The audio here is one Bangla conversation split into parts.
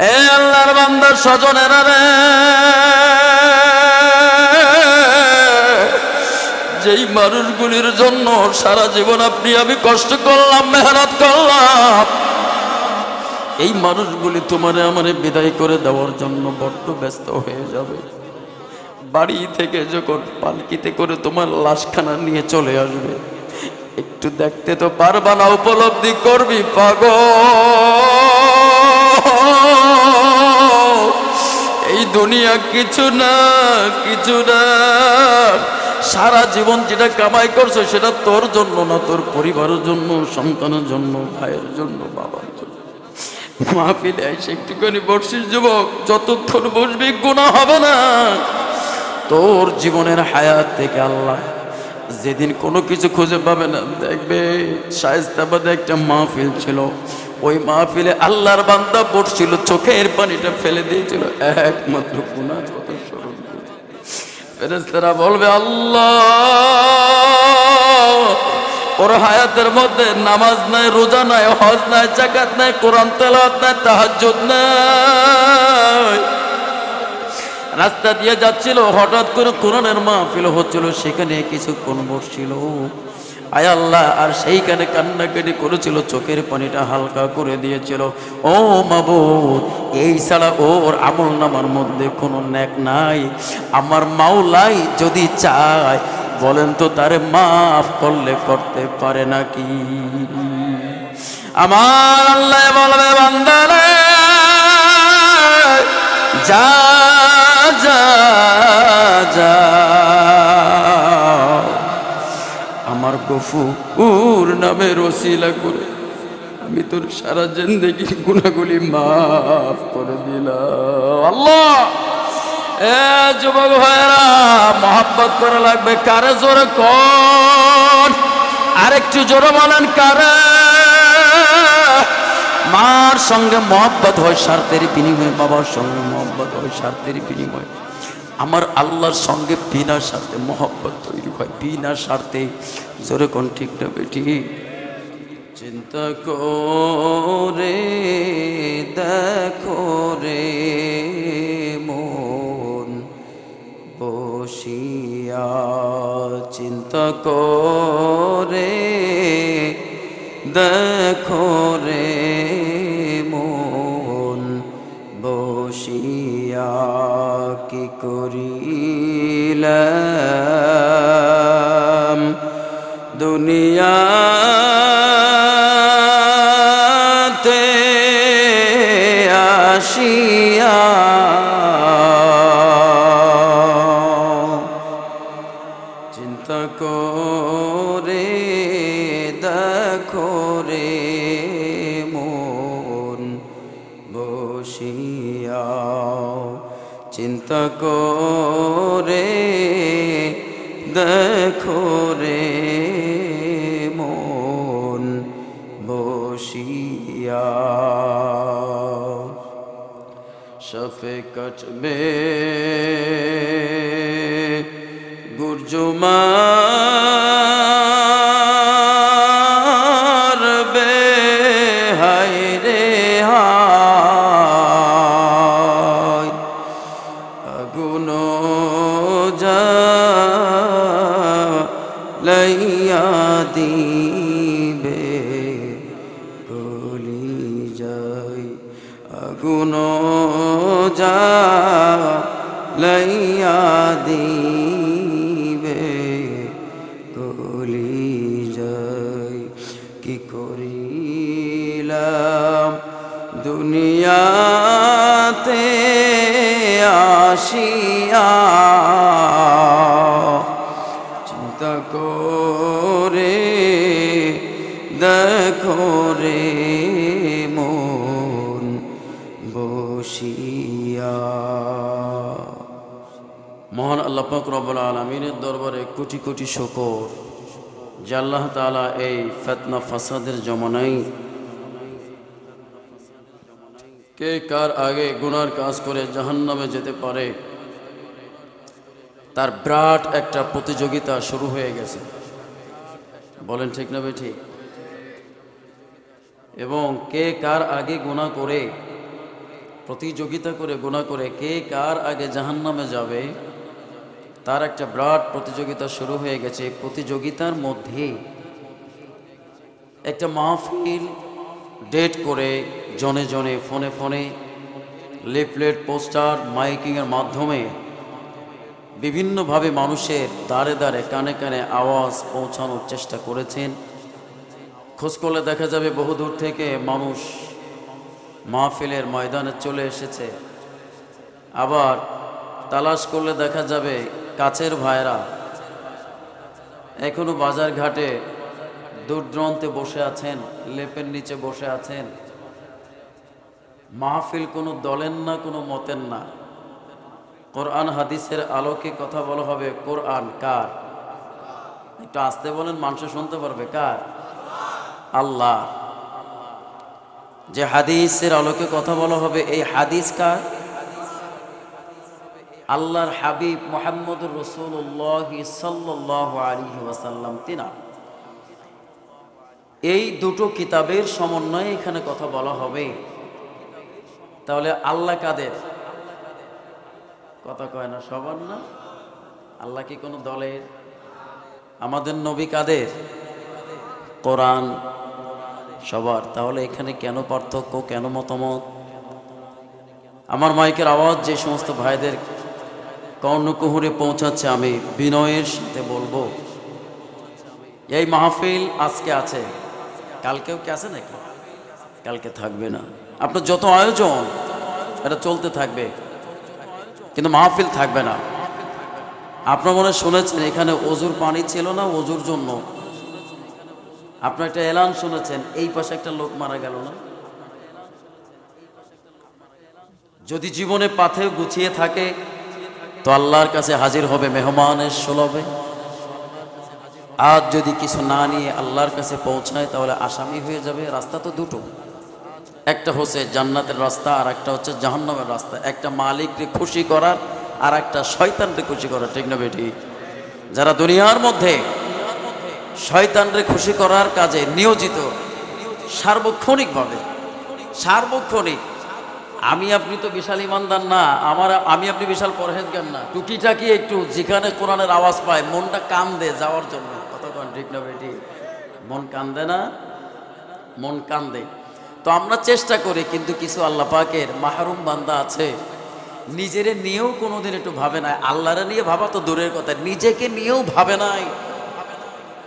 এ আল্লাহর বান্দার স্বজনেরা রে, যেই মানুষগুলির জন্য সারা জীবন আপনি আমি কষ্ট করলাম, মেহনত করলাম, এই মানুষগুলি তোমারে আমারে বিদায় করে দেওয়ার জন্য বড্ড ব্যস্ত হয়ে যাবে। বাড়ি থেকে যখন পালকিতে করে তোমার লাশখানা নিয়ে চলে আসবে, একটু দেখতে তো পারবা না, উপলব্ধি করবি পাগল, এই দুনিয়া কিছু না, কিছু না। সারা জীবন যেটা কামাই করছো সেটা তোর জন্য না, তোর পরিবারের জন্য, সন্তানের জন্য, ভাইয়ের জন্য, বাবার জন্য। মাহফিলে এসে একটুখানি বসিস যুবক, যতক্ষণ বসবি গুনাহ হবে না। তোর জীবনের হায়াত থেকে আল্লাহ যেদিন কোনো কিছু খুঁজে পাবে না, দেখবে শায়েস্তাবাদে একটা মাহফিল ছিল, ওই মাহফিলে আল্লাহর বান্দা বসছিল, চোখের পানিটা ফেলে দিয়েছিল একমাত্র গুনাহ কথা স্মরণ করে। ফেরেশতারা বলবে আল্লাহ, ওর হায়াতের মধ্যে নামাজ নাই, রোজা নাই, হজ নাই, যাকাত নাই, কোরআন তেলাওয়াত নাই, তাহাজ্জুদ নাই। রাস্তা দিয়ে যাচ্ছিল, হঠাৎ করে কোরআনের মাহফিল হচ্ছিল, সেখানে কিছুক্ষণ বসছিল, আয় আল্লাহ, আর সেইখানে কান্নাকাটি করেছিল, চোখের পানিটা হালকা করে দিয়েছিল। ও মাবুদ, এই ছাড়া ওর আমল নামার মধ্যে কোনো নেক নাই। আমার মাওলাই যদি চায়, বলেন তো তারে মাফ করলে করতে পারে নাকি? আমার আল্লাহ বলবে বান্দারে, যা যা যা, আমার গফুর নামের ওসিলা করে আমি তোর সারা জিন্দেগির গুনাহগুলি মাফ করে দিলাম। আল্লাহ, এ যুবক ভাইরা, মহব্বত করা লাগবে। কারে জোরে কর, আরেকটু জোরে বলেন কারে? মার সঙ্গে মহব্বত হয় স্বার্থের বিনিময়ে, বাবার সঙ্গে মহব্বত হয় স্বার্থের বিনিময়ে, আমার আল্লাহর সঙ্গে বিনা স্বার্থে মহব্বত তৈরি হয়, বিনা স্বার্থে। জোরে কোন ঠিক না বেটি? চিন্তা করে দেখো রে মন বসিয়া, চিন্তা করে দেখো রে মন বসিয়া, কি করিলাম দুনিয়াতে আসিয়া, চিন্তা করে দেখো রে মন বসিয়া, চিন্তা করে দেখো রে মন বসিয়া। শফেকত মে গুরজুমার বে, হায় রে হায়, আগুন জ্বালাইয়া দিবে গলি যায়, আগুন জ্বালাইয়া দিবে গলি যায়, কি করিলাম দুনিয়াতে আসিয়া, চিন্তা করে দেখো রে মন বসিয়া। মহান আল্লাহ পাক রব্বুল আলামিনের দরবারে কোটি কোটি শুকর যে আল্লাহ তাআলা এই ফিতনা ফাসাদের জমানায় কে কার আগে গুনার কাজ করে জাহান্নামে যেতে পারে তার বিরাট একটা প্রতিযোগিতা শুরু হয়ে গেছে। বলেন ঠিক না বেঠিক? এবং কে কার আগে গুনাহ করে প্রতিযোগিতা করে গুনাহ করে কে কার আগে জাহান্নামে যাবে, তার একটা বিরাট প্রতিযোগিতা শুরু হয়ে গেছে। এই প্রতিযোগিতার মধ্যে একটা মাহফিল ডেট করে জনে জনে, ফোনে ফোনে, লিফলেট, পোস্টার, মাইকিংয়ের মাধ্যমে বিভিন্নভাবে মানুষের দ্বারে দ্বারে, কানে কানে আওয়াজ পৌঁছানোর চেষ্টা করেছেন। খোঁজ করলে দেখা যাবে বহুদূর থেকে মানুষ মাহফিলের ময়দানে চলে এসেছে। আবার তালাশ করলে দেখা যাবে কাছের ভাইরা এখনো বাজার ঘাটে দূর দূরান্তে বসে আছেন, লেপের নিচে বসে আছেন। মাহফিল কোনো দলের না, কোনো মতের না। কোরআন হাদিসের আলোকে কথা বলা হবে। কোরআন কার? একটু আস্তে বলেন, মানুষ শুনতে পারবে। কার? আল্লাহ। যে হাদিসের আলোকে কথা বলা হবে, এই হাদিস কার? আল্লাহর হাবিব মুহাম্মদুর রাসূলুল্লাহ সাল্লাল্লাহু আলাইহি ওয়াসাল্লাম তিনার। এই দুটো কিতাবের সমন্বয়ে এখানে কথা বলা হবে। তাহলে আল্লাহ কাদের? কথা কয় না, সবার না। আল্লাহ কি কোনো দলের? আমাদের নবী কাদের? কোরআন সবার। তাহলে এখানে কেন পার্থক্য, কেন মতামত? আমার মাইকের আওয়াজ যে সমস্ত ভাইদের কর্ণকুহরে পৌঁছাচ্ছে, আমি বিনয়ের সাথে বলবো, এই মাহফিল আজকে আছে, কালকেও কি আছে নাকি? কালকে থাকবে না। আপনার যত আয়োজন এটা চলতে থাকবে, কিন্তু মাহফিল থাকবে না। আপনার মনে শুনেছেন এখানে অজুর পানি ছিল না, অজুর জন্য আপনার একটা এলান শুনেছেন, এই পাশে একটা লোক মারা গেল না? যদি জীবনে পাথে গুছিয়ে থাকে তো আল্লাহর কাছে হাজির হবে মেহমানের সুলভে। আজ যদি কিছু না নিয়ে আল্লাহর কাছে পৌঁছায় তাহলে আসামি হয়ে যাবে। রাস্তা তো দুটো, একটা হচ্ছে জান্নাতের রাস্তা, আর একটা হচ্ছে জাহান্নামের রাস্তা। একটা মালিককে খুশি করার, আর একটা শয়তানকে খুশি করার। ঠিক না বেটি? যারা দুনিয়ার মধ্যে শয়তানরে খুশি করার কাজে নিয়োজিত সার্বক্ষণিকভাবে, সার্বক্ষণিক। আমি আপনি তো বিশাল ইমানদার না, আমি আপনি বিশাল পরহেজগার না। টুকিটাকি একটু যেখানে কোরআনের আওয়াজ পায় মনটা কান্দে যাওয়ার জন্য। কতক্ষণ? ঠিক না বেটি? মন কান্দে না? মন কান্দে। তো আমরা চেষ্টা করি, কিন্তু কিছু আল্লাহ পাকের মাহরুম বান্দা আছে, নিজেরে নিয়েও কোনোদিন একটু ভাবে নাই। আল্লাহরে নিয়ে ভাবা তো দূরের কথা, নিজেকে নিয়েও ভাবে নাই।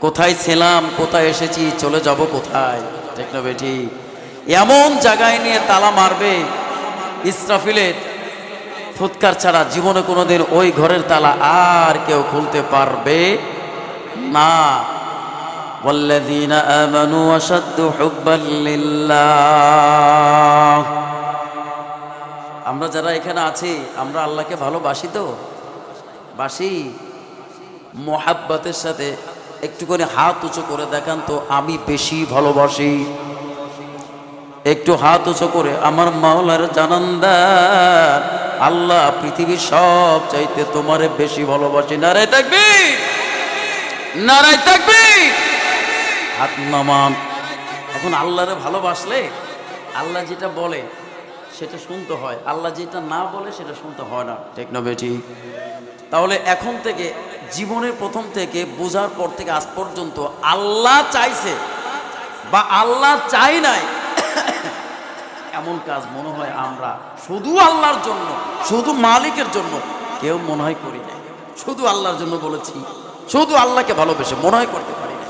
কোথায় ছিলাম, কোথায় এসেছি, চলে যাব কোথায়? ঠিক না বেটি? এমন জায়গায় নিয়ে তালা মারবে, ইসরাফিলের ফুৎকার ছাড়া জীবনে কোনোদিন ওই ঘরের তালা আর কেউ খুলতে পারবে না। ওয়াল্লাযীনা আমানু আশাদ্দু হুব্বান লিল্লাহ। আমরা যারা এখানে আছি, আমরা আল্লাহকে ভালোবাসি তো? বাসি। মোহাব্বতের সাথে একটু করে হাত উঁচু করে দেখান তো, আমি বেশি ভালোবাসি। একটু হাত উঁচু করে আমার মাওলার জানান দেন, আল্লাহ পৃথিবীর সব চাইতে তোমারে বেশি ভালোবাসি। নারায়ে তাকবীর, নারায়ে তাকবীর। হাত নামান। এখন আল্লাহরে ভালোবাসলে আল্লাহ যেটা বলে সেটা শুনতে হয়, আল্লাহ যেটা না বলে সেটা শুনতে হয় না। ঠিক না বেটি? তাহলে এখন থেকে, জীবনের প্রথম থেকে বোঝার পর থেকে আজ পর্যন্ত আল্লাহ চাইছে বা আল্লাহ চাই নাই এমন কাজ মনে হয় আমরা শুধু আল্লাহর জন্য, শুধু মালিকের জন্য কেউ মনে হয় করি নাই। শুধু আল্লাহর জন্য বলেছি, শুধু আল্লাহকে ভালোবেসে মনে হয় করতে পারি না,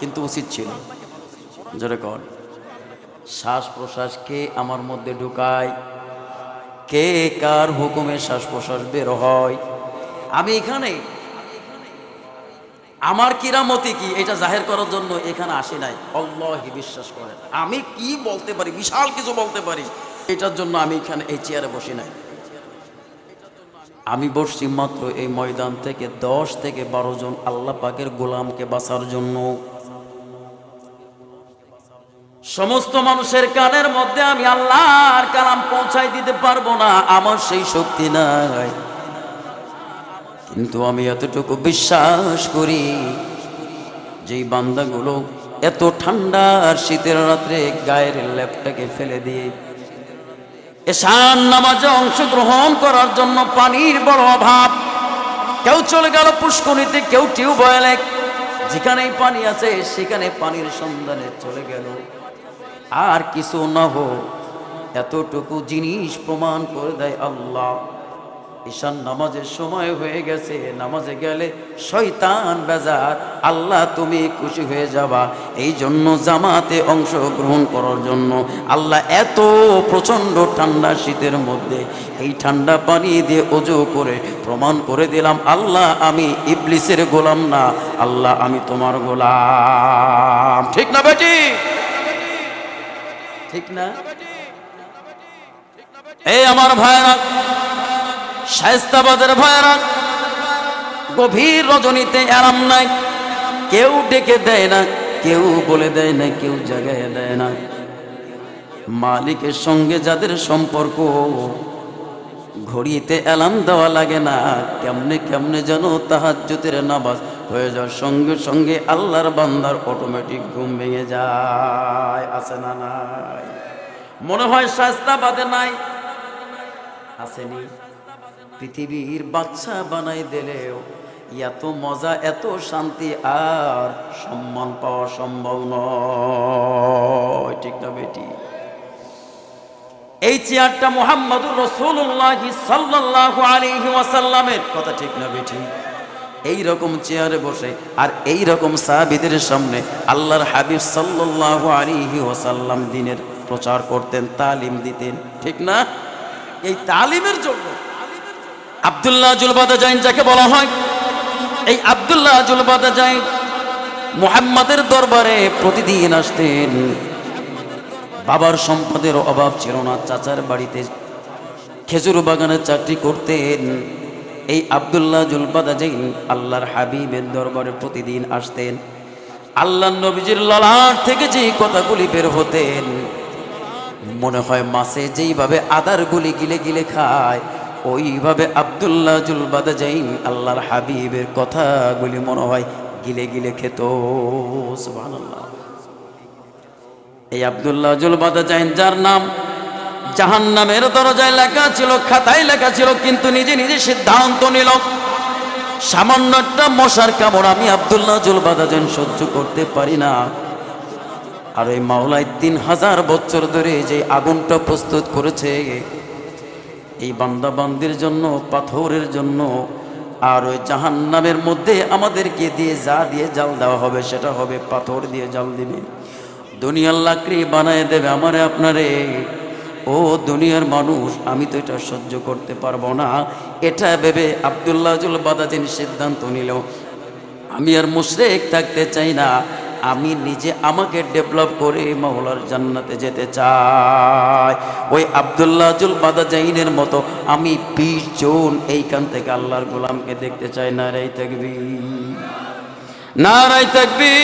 কিন্তু উচিত ছিল। জোরে কর। শ্বাস প্রশ্বাস কে আমার মধ্যে ঢুকায়, কে কার হুকুমে শ্বাস প্রশ্বাস বের হয়? আমি এখানে আমার কিরামতি কি এটা জাহের করার জন্য এখানে আসি নাই। আল্লাহি বিশ্বাস করেন, আমি কি বলতে পারি, বিশাল কিছু বলতে পারি, এটার জন্য আমি এখানে এই চেয়ারে বসি নাই। আমি বসছি মাত্র এই ময়দান থেকে 10 থেকে 12 জন আল্লাহ পাকের গোলামকে বাঁচার জন্য। সমস্ত মানুষের কানের মধ্যে আমি আল্লাহর কালাম পৌঁছাই দিতে পারবো না, আমার সেই শক্তি নাই। কিন্তু আমি এতটুকু বিশ্বাস করি, যেই বান্দাগুলো এত ঠান্ডা আর শীতের রাত্রে গায়ের লেপটাকে ফেলে দিয়ে এশার নামাজে অংশগ্রহণ করার জন্য পানির বড় অভাব। কেউ চলে গেল পুষ্করিণীতে, কেউ টিউবওয়েলে, যেখানেই পানি আছে সেখানে পানির সন্ধানে চলে গেল। আর কিছু না হোক, এতটুকু জিনিস প্রমাণ করে দেয় আল্লাহ, ঈশান নামাজের সময় হয়ে গেছে, নামাজে গেলে শয়তান বেজার, আল্লাহ তুমি খুশি হয়ে যাবা। এই জন্য জামাতে অংশগ্রহণ করার জন্য আল্লাহ এত প্রচণ্ড ঠান্ডা শীতের মধ্যে এই ঠান্ডা পানি দিয়ে ওযু করে প্রমাণ করে দিলাম, আল্লাহ আমি ইবলিসের গোলাম না, আল্লাহ আমি তোমার গোলাম। ঠিক না বেটি? ঠিক না? এই আমার ভাইরা, শায়েস্তাবাদের ভাইরা, গভীর রজনীতে আরাম নাই, কেউ ডেকে দেয় না, কেউ বলে দেয় না, কেউ জাগায় দেয় না। মালিকের সঙ্গে যাদের সম্পর্ক, ঘড়িতে অ্যালার্ম দেওয়া লাগে না, কেমনে কেমনে যেন তাহাজ্জুদের নামাজ হয়ে যাওয়ার সঙ্গে সঙ্গে আল্লাহর বান্দার অটোমেটিক ঘুম ভেঙে যায়। আছে না নাই? মনে হয় শায়েস্তাবাদে নাই, আসেনি? পৃথিবীর বাচ্চা বানাই দিলেও এত মজা, এত শান্তি আর সম্মান পাওয়া সম্ভব নয়। ঠিক না বেটি? এই চেয়ারটা মুহাম্মদুর রাসূলুল্লাহ সাল্লাল্লাহু আলাইহি ওয়াসাল্লামের কথা। ঠিক না বেটি? এই রকম চেয়ারে বসে আর এই রকম সাহাবীদের সামনে আল্লাহর হাবিব সাল্লাল্লাহু আলাইহি ওয়াসাল্লাম দ্বীনের প্রচার করতেন, তালিম দিতেন। ঠিক না? এই তালিমের জন্য আব্দুল্লাহ জুলবাদাজাইন যাকে বলা হয়, এই আব্দুল্লাহ জুলবাদাজাইন মুহাম্মাদের দরবারে প্রতিদিন আসতেন। বাবার সম্পদের অভাব ছিল না, চাচার বাড়িতে খেজুর বাগানে চাকরি করতেন। এই আব্দুল্লাহ জুলবাদাজাইন আল্লাহর হাবিবের দরবারে প্রতিদিন আসতেন। আল্লাহর নবীজির ললাট থেকে যেই কথাগুলি বের হতেন, মনে হয় মাছে যেইভাবে আদার গুলি গিলে গিলে খায়, ওইভাবে আব্দুল্লাহ জুলবাদাজাইন আল্লাহর হাবিবের কথাগুলি মনে হয় গিলে গিলে খেত। সুবহানাল্লাহ। এই আব্দুল্লাহ জুলবাদাজাইন, যার নাম জাহান্নামের দরজায় লেখা ছিল, খাতায় লেখা ছিল, কিন্তু নিজে নিজে সিদ্ধান্ত নিল, সামান্য একটা মশার কামড় আমি আব্দুল্লাহ জুলবাদাজাইন সহ্য করতে পারি না। আর ওই মাওলাই 3000 বছর ধরে যে আগুনটা প্রস্তুত করেছে এই বান্দা বান্দির জন্য, পাথরের জন্য, আর ওই জাহান্নামের মধ্যে আমাদেরকে দিয়ে যা দিয়ে জাল দেওয়া হবে সেটা হবে পাথর দিয়ে জাল দিবে, দুনিয়ার লাকড়ি বানায় দেবে আমারে আপনারে। ও দুনিয়ার মানুষ, আমি তো এটা সহ্য করতে পারবো না। এটা ভেবে আব্দুল্লাহ জুলবাদাজাইন সিদ্ধান্ত নিল, আমি আর মুশরিক থাকতে চাই না, আমি নিজে আমাকে ডেভেলপ করে মাওলার জান্নাতে যেতে চাই। ওই আব্দুল্লাহ জুলবাদাজাইনের মতো আমি 20 জন এইখান থেকে আল্লাহর গোলামকে দেখতে চাই। নারায়ে তাকবীর, নারায়ে তাকবীর।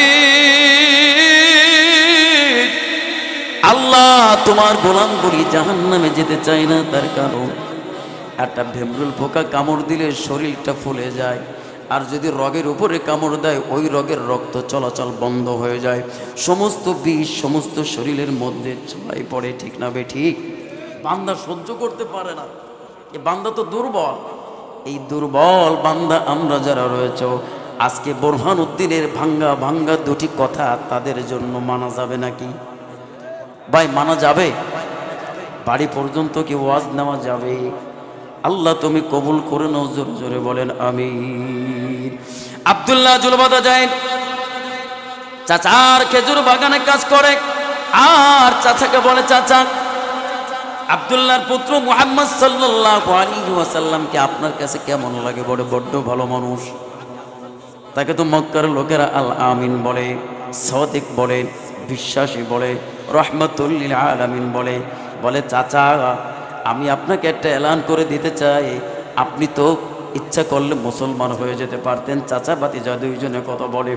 আল্লাহ তোমার গোলামগুলি জাহান্নামে যেতে চায় না, তার কারণ একটা ভেমরুল পোকা কামড় দিলে শরীরটা ফুলে যায়, আর যদি রগের উপরে কামড় দেয় ওই রগের রক্ত চলাচল বন্ধ হয়ে যায়, সমস্ত বিষ সমস্ত শরীরের মধ্যে ছড়াই পড়ে। ঠিক না বে ঠিক? বান্দা সহ্য করতে পারে না, এ বান্দা তো দুর্বল। এই দুর্বল বান্দা আমরা যারা রয়েছে, আজকে বোরহানউদ্দিনের ভাঙ্গা ভাঙ্গা দুটি কথা তাদের জন্য মানা যাবে নাকি ভাই? মানা যাবে? বাড়ি পর্যন্ত কি ওয়াজ নেওয়া যাবে? আল্লাহ তুমি কবুল করে নাও, জোরে জোরে বলেন আমিন। আব্দুল্লাহ জুলবাদাজাইন চাচার খেজুর বাগানে কাজ করে, আর চাচাকে বলে, চাচা আব্দুল্লাহর পুত্র মুহাম্মদ সাল্লাল্লাহু আলাইহি ওয়াসাল্লামকে আপনার কাছে কেমন লাগে? বড্ড ভালো মানুষ। তাকে তো মক্কার লোকেরা আল আমিন বলে, সাদিক বলে, বিশ্বাসী বলে, রহমাতুল লিল আলামিন বলে। বলে চাচা আমি আপনাকে একটা এলান করে দিতে চাই, আপনি তো ইচ্ছা করলে মুসলমান হয়ে যেতে পারতেন। চাচা ভাতিজা দুইজনে কথা বলে,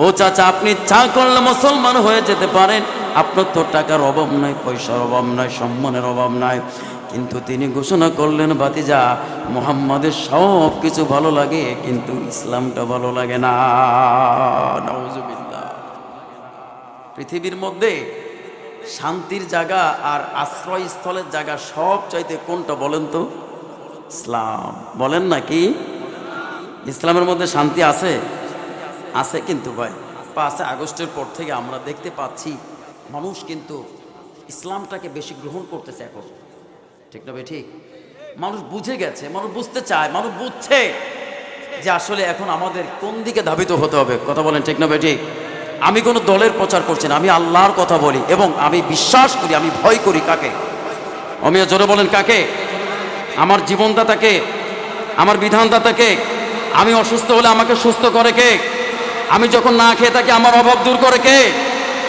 ও চাচা আপনি ইচ্ছা করলে মুসলমান হয়ে যেতে পারেন, আপনার তো টাকার অভাব নাই, পয়সার অভাব নাই, সম্মানের অভাব নাই, কিন্তু তিনি ঘোষণা করলেন, ভাতিজা মুহাম্মাদের সব কিছু ভালো লাগে কিন্তু ইসলামটা ভালো লাগে না। নাউজুবিল্লাহ। পৃথিবীর মধ্যে শান্তির জায়গা আর আশ্রয়স্থলের জায়গা সব চাইতে কোনটা বলেন তো? ইসলাম। বলেন নাকি? ইসলামের মধ্যে শান্তি আছে? আছে কিন্তু ভাই 5 আগস্টের পর থেকে আমরা দেখতে পাচ্ছি মানুষ কিন্তু ইসলামটাকে বেশি গ্রহণ করতেছে এখন। ঠিক না ভাই? ঠিক। মানুষ বুঝে গেছে, মানুষ বুঝতে চায়, মানুষ বুঝছে যে আসলে এখন আমাদের কোন দিকে ধাবিত হতে হবে। কথা বলেন ঠিক না ভাই? ঠিক। আমি কোনো দলের প্রচার করছি না, আমি আল্লাহর কথা বলি এবং আমি বিশ্বাস করি, আমি ভয় করি কাকে? অমিয়া জোরে বলেন কাকে? আমার জীবনদাতাকে, আমার বিধানদাতাকে। আমি অসুস্থ হলে আমাকে সুস্থ করে কে? আমি যখন না খেয়ে থাকি আমার অভাব দূর করে কে?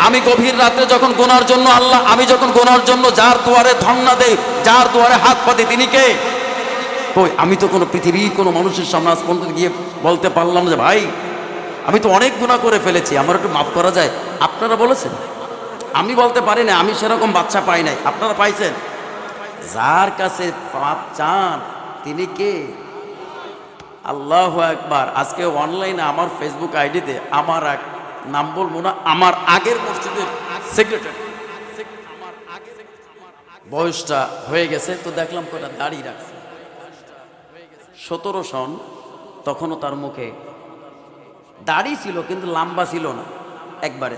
আমি গভীর রাতে যখন গোনার জন্য আমি যখন গোনার জন্য যার দুয়ারে ধর্ণা দেই, যার দুয়ারে হাত পাতি, তিনি কে? কই আমি তো কোনো পৃথিবীর কোনো মানুষের সামনে আজ পর্যন্ত গিয়ে বলতে পারলাম যে ভাই আমি তো অনেক গুনাহ করে ফেলেছি, আমার একটু মাফ করা যায়? আপনারা বলেছেন? আমি বলতে পারি না, আমি সেরকম বাচ্চা পাই নাই। আপনারা পাইছেন? যার কাছে পাপ চান তিনি কে? আল্লাহু আকবার। আজকে অনলাইনে আমার ফেসবুক আইডিতে আমার এক নাম বলবো না, আমার আগের মসজিদের সেক্রেটারি, বয়সটা হয়ে গেছে তো দেখলাম কটা দাড়ি রাখছে, 17 সন। তখনও তার মুখে দাড়ি ছিল কিন্তু লম্বা ছিল না, একবারে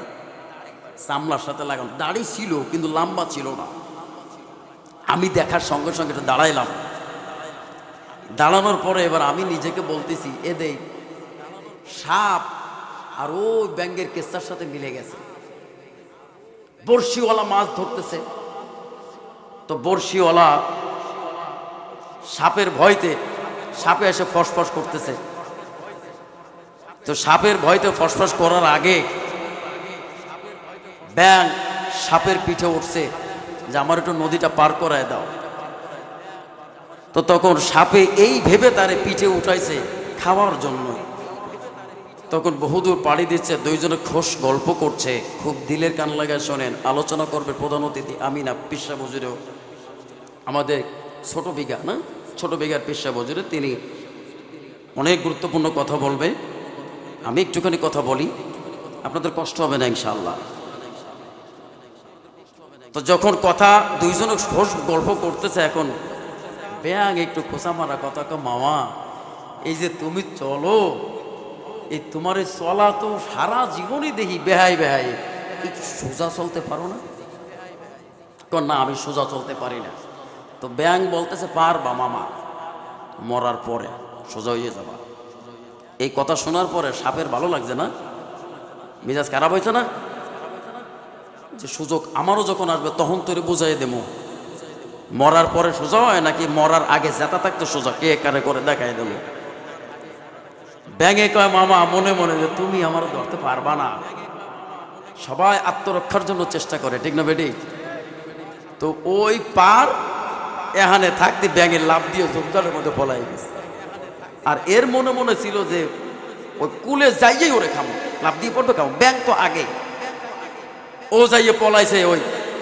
চামড়ার সাথে লাগানো দাড়ি ছিল কিন্তু লম্বা ছিল না। আমি দেখার সঙ্গে সঙ্গে একটু দাঁড়াইলাম। দাঁড়ানোর পরে এবার আমি নিজেকে বলতেছি এ দেই সাপ আর ওই ব্যাঙ্গের কেসার সাথে মিলে গেছে। বড়শিওয়ালা মাছ ধরতেছে, তো বড়শিওয়ালা সাপের ভয়তে, সাপে এসে ফসফস করতেছে, তো সাপের ভয়তে ফসফস করার আগে ব্যাঙ সাপের পিঠে উঠছে যে আমার একটু নদীটা পার করায় দাও। তো তখন সাপে এই ভেবে তারে পিঠে উঠাইছে খাওয়ার জন্য। তখন বহুদূর পাড়ি দিচ্ছে, দুইজনে খোশ গল্প করছে, খুব দিলের কান লাগায় শোনেন। আলোচনা করবে প্রধান অতিথি আমিনা পিসা বজুরেও, আমাদের ছোট বিঘা না, ছোট বিঘার পিসা বজুরে, তিনি অনেক গুরুত্বপূর্ণ কথা বলবে। আমি একটুখানি কথা বলি, আপনাদের কষ্ট হবে না ইনশাআল্লাহ। তো যখন কথা দুইজনে খোশ গল্প করতেছে, এখন ব্যাং একটু খোসা মারা কথা, মামা এই যে তুমি চলো, এই তোমার এই চলা তো সারা জীবনই দেখি বেহাই বেহাই, একটু সোজা চলতে পারো না? না আমি সোজা চলতে পারি না। তো ব্যাং বলতেছে পারবা মামা, মরার পরে সোজা হয়ে যাবা। এই কথা শোনার পরে সাপের ভালো লাগছে না, মেজাজ খারাপ হয়েছে না, যে সুযোগ আমারও যখন আসবে তখন তোরে বুঝাই দেবো মরার পরে সোজা হয় নাকি মরার আগে জেতা থাকতে সোজা, কে কারে করে দেখাই দেবো। ব্যাঙে কয় মামা মনে মনে যে তুমি আমার ধরতে পারবা না। সবাই আত্মরক্ষার জন্য চেষ্টা করে, ঠিক না বেটি? তো ওই পার এখানে থাকতে ব্যাঙের লাভ দিয়ে জমজলের মধ্যে পলাই গেছে। আর এর মনে মনে ছিল যে ওই কুলে যাইয়েই ওরে খামো, লাভ দিয়ে পড়বে খামো। ব্যাঙ তো আগে ও যাইয়ে পলাইছে ওই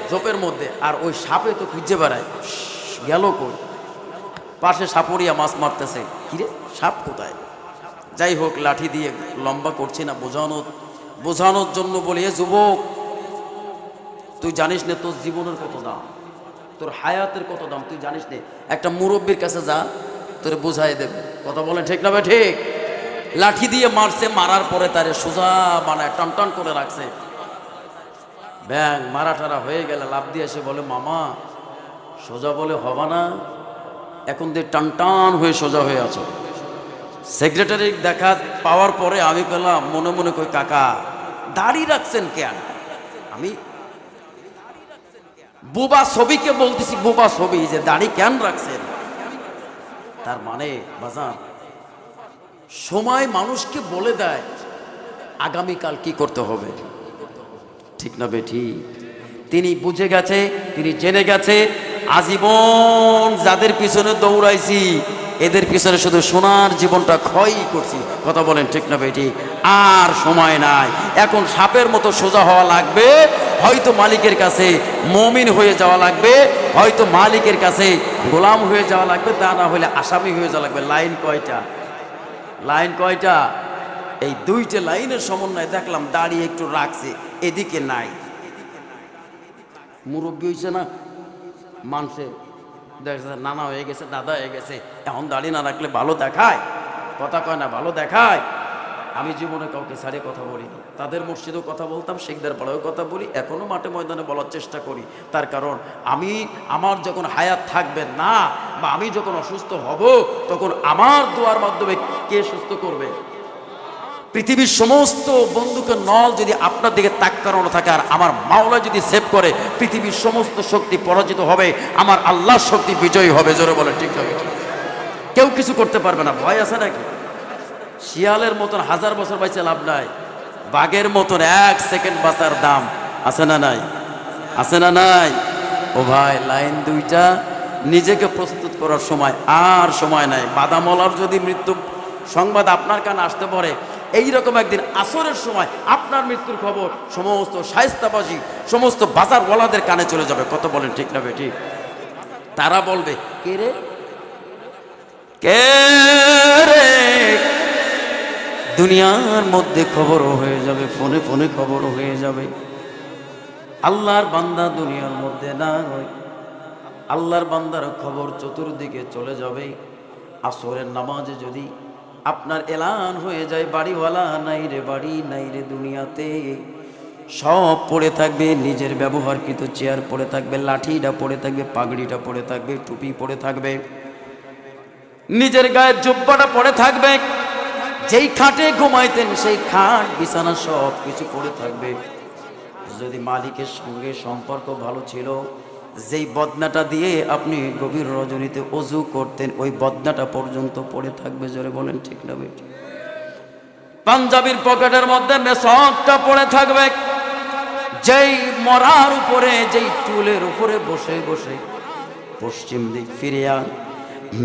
ঝোপের মধ্যে, আর ওই সাপে তো খুঁজে বেড়ায় গেল কই, পাশে সাপড়িয়া মাছ মারতেছে, কিরে সাপ কোথায়? যাই হোক লাঠি দিয়ে লম্বা করছি না, বোঝানোর জন্য বলি, এ যুবক তুই জানিস না তোর জীবনের কত দাম, তোর হায়াতের কত দাম তুই জানিস না? একটা মুরব্বীর কাছে যা, তোরে বুঝাই দেবে। কথা বলেন ঠিক না ভাই? ঠিক। লাঠি দিয়ে মারছে, মারার পরে তারে সোজা বানায় টান টান করে রাখছে। ব্যাং মারা টারা হয়ে গেলে লাভ দিয়ে এসে বলে মামা সোজা বলে হবা না, এখন দিয়ে টান টান হয়ে সোজা হয়ে আছো। সেক্রেটারি দেখা পাওয়ার পরে আমি পেলাম মনে মনে কই কাকা দাড়ি রাখছেন কেন? আমি বুবা ছবিকে বলতেছি, বুবা ছবি যে দাড়ি কেন রাখছেন? তার মানে বাজান সময় মানুষকে বলে দেয় আগামীকাল কি করতে হবে, ঠিক না বেঠি? তিনি বুঝে গেছে, তিনি জেনে গেছে। আজীবন যাদের পিছনে দৌড়াইছি এদের পিছনে শুধু সোনার জীবনটা ক্ষয়ই করছি। কথা বলেন ঠিক না বেঠি? আর সময় নাই, এখন সাপের মতো সোজা হওয়া লাগবে, হয়তো মালিকের কাছে মুমিন হয়ে যাওয়া লাগবে, হয়তো মালিকের কাছে গোলাম হয়ে যাওয়া লাগবে, তা না হলে আসামি হয়ে যাওয়া লাগবে। লাইন কয়টা? লাইন কয়টা? এই দুইটা লাইনের সমন্বয়ে দেখলাম দাড়ি একটু রাখছে, এদিকে নাই। মুরব্বী হয়েছে না, মানুষে দেখছে নানা হয়ে গেছে, দাদা হয়ে গেছে, এখন দাড়ি না রাখলে ভালো দেখায়, কথা কয় না ভালো দেখায়। আমি জীবনে কাউকে ছাড়ে কথা বলি না, তাদের মসজিদেও কথা বলতাম, শেখদের পাড়ায়ও কথা বলি, এখনও মাঠে ময়দানে বলার চেষ্টা করি। তার কারণ আমার যখন হায়াত থাকবে না, বা আমি যখন অসুস্থ হব, তখন আমার দোয়ার মাধ্যমে কে সুস্থ করবে? পৃথিবীর সমস্ত বন্দুকের নল যদি আপনার দিকে তাক করানো থাকে, আর আমার মাওলা যদি সেভ করে, পৃথিবীর সমস্ত শক্তি পরাজিত হবে, আমার আল্লাহর শক্তি বিজয়ী হবে। জোরে বলে ঠিক হবে? কেউ কিছু করতে পারবে না। ভয় আছে নাকি? শিয়ালের মতন 1000 বছর বাইচে লাভ নাই, বাঘের মতন 1 সেকেন্ড বাঁচার দাম আছে না নাই? আছে না নাই? ও ভাই, লাইন 2টা, নিজেকে প্রস্তুত করার সময় আর সময় নাই। বাদামলার যদি মৃত্যু সংবাদ আপনার কানে আসতে পারে, এইরকম একদিন আসরের সময় আপনার মৃত্যুর খবর সমস্ত শায়েস্তাবাজি, সমস্ত বাজারওয়ালাদের কানে চলে যাবে। কত বলেন ঠিক না বেঠিক? তারা বলবে, কে রে, কে রে? দুনিয়ার মধ্যে খবরও হয়ে যাবে, ফোনে ফোনে খবরও হয়ে যাবে। আল্লাহর বান্দা দুনিয়ার মধ্যে না হয়, আল্লাহর বান্দার খবর চতুর্দিকে চলে যাবে। আসরের নামাজে যদি আপনার এলান হয়ে যায়, বাড়িওয়ালা নাই রে, বাড়ি নাই রে দুনিয়াতে, সব পড়ে থাকবে, নিজের ব্যবহারকৃত চেয়ার পড়ে থাকবে, লাঠিটা পড়ে থাকবে, পাগড়িটা পড়ে থাকবে, টুপি পড়ে থাকবে, নিজের গায়ে জুব্বাটা পড়ে থাকবে, যেই খাটে ঘুমাইতেন সেই খাট বিছানা সব কিছু পড়ে থাকবে। যদি মালিকের সঙ্গে সম্পর্ক ভালো ছিল, যেই বদনাটা দিয়ে আপনি গভীর রজনীতে অজু করতেন, ওই বদনাটা পর্যন্ত পড়ে থাকবে। জোরে বলেন ঠিক না বেটি? পাঞ্জাবির পকেটের মধ্যে মেসকটা পড়ে থাকবে, যেই মরার উপরে, যেই টুলের উপরে বসে বসে পশ্চিম দিক ফিরিয়া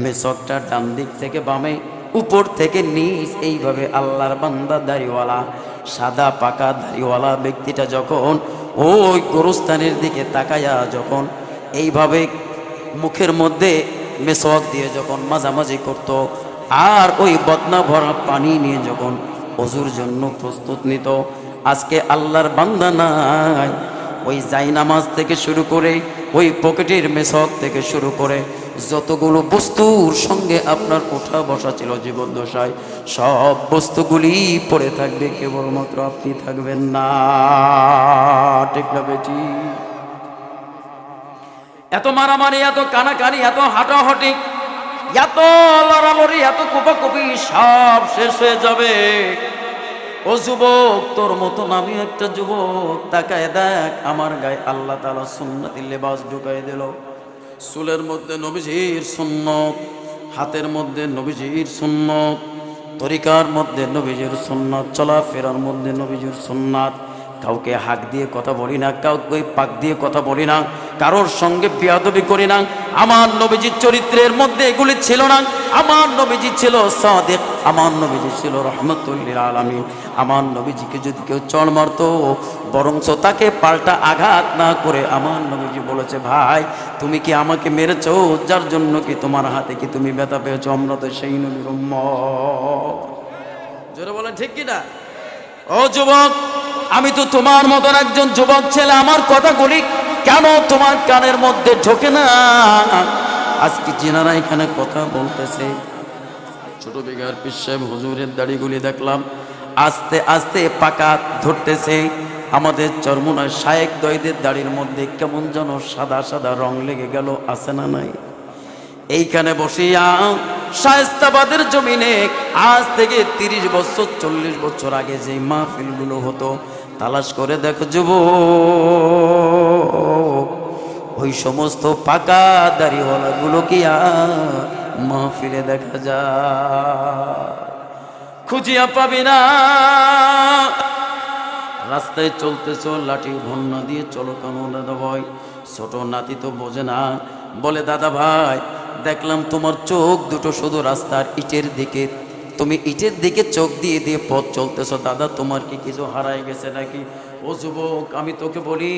মেসকটা ডান দিক থেকে বামে, উপর থেকে নিচ, এইভাবে আল্লাহর বান্দা দাড়িওয়ালা, সাদা পাকা দাড়িওয়ালা ব্যক্তিটা যখন ওই গোরস্থানের দিকে তাকায়া যখন এইভাবে মুখের মধ্যে মেসওয়াক দিয়ে যখন মাঝামাঝি করত, আর ওই বদনা ভরা পানি নিয়ে যখন ওযুর জন্য প্রস্তুত নিত, আজকে আল্লাহর বান্দা নাই, ওই জায়নামাজ থেকে শুরু করে, ওই পকেটের মেসওয়াক থেকে শুরু করে যতগুলো বস্তুর সঙ্গে আপনার ওঠা বসা ছিল জীবদ্দশায়, সব বস্তুগুলি পড়ে থাকবে, কেবলমাত্র আপনি থাকবেন না। ঠিক না বেটি? এত মারামারি, এত কানাকানি, এত হাঁটাহাঁটি, এত লড়ালড়ি, এত কোপাকুপি, সব শেষ হয়ে যাবে। ও যুবক, তোর মতন আমি একটা যুবক, তাকায় দেখ, আমার গায়ে আল্লাহ তাআলা সুন্নতি লেবাস ঢুকাই দিল। চুলের মধ্যে নবীজির সুন্নত, হাতের মধ্যে নবীজির সুন্নত, তরিকার মধ্যে নবীজির সুন্নত, চলাফেরার মধ্যে নবীজির সুন্নাত। কাউকে হাক দিয়ে কথা বলি না, কাউকে পাক দিয়ে কথা বলি না, কারোর সঙ্গে বেয়াদবি করি না। আমার নবীজির চরিত্রের মধ্যে এগুলি ছিল না। আমার নবীজি ছিল সাদিক, আমার নবীজি ছিল রহমতুল লিল আলামিন। আমার নবীজিকে যদি কেউ চড় মারতো, বরঞ্চ তাকে পাল্টা আঘাত না করে আমার নবীজি বলেছে, ভাই তুমি কি আমাকে মেরেছো, যার জন্য কি তোমার হাতে কি তুমি ব্যথা পেয়েছো? আমরা তো সেই নবীর উম্মত। জোরে বলেন ঠিক কি না? ও যুবক, আমি তো তোমার মতন একজন যুবক ছেলে, আমার কথাগুলি কেন তোমার কানের মধ্যে ঢোকে না? আজকে যিনারা এখানে কথা বলতেছে, ছোট বিঘার পীর সাহেব হুজুরের দাড়িগুলি দেখলাম আস্তে আস্তে পাকা ধরতেছে। আমাদের চরমোনার শায়েক দয়দের দাড়ির মধ্যে কেমন যেন সাদা সাদা রং লেগে গেল, আছে না নাই? এইখানে বসিয়া শায়েস্তাবাদের জমিনে আজ থেকে 30 বছর 40 বছর আগে যে মাহফিলগুলো হতো, তালাশ করে দেখো যুবক, ওই সমস্ত পাকা দাড়িওয়ালাগুলো কি আর মাহফিলে দেখা যায়? খুঁজিয়া পাবি না। রাস্তায় চলতেছো, লাঠি ভন্না দিয়ে চলো কেন দাদা ভাই? ছোট নাতি তো বোঝে না, বলে দাদা ভাই দেখলাম তোমার চোখ দুটো শুধু রাস্তার ইটের দিকে, তুমি ইটের দিকে চোখ দিয়ে দিয়ে পথ চলতেছো, দাদা তোমার কি কিছু হারায় গেছে নাকি? ও যুবক, আমি তোকে বলি,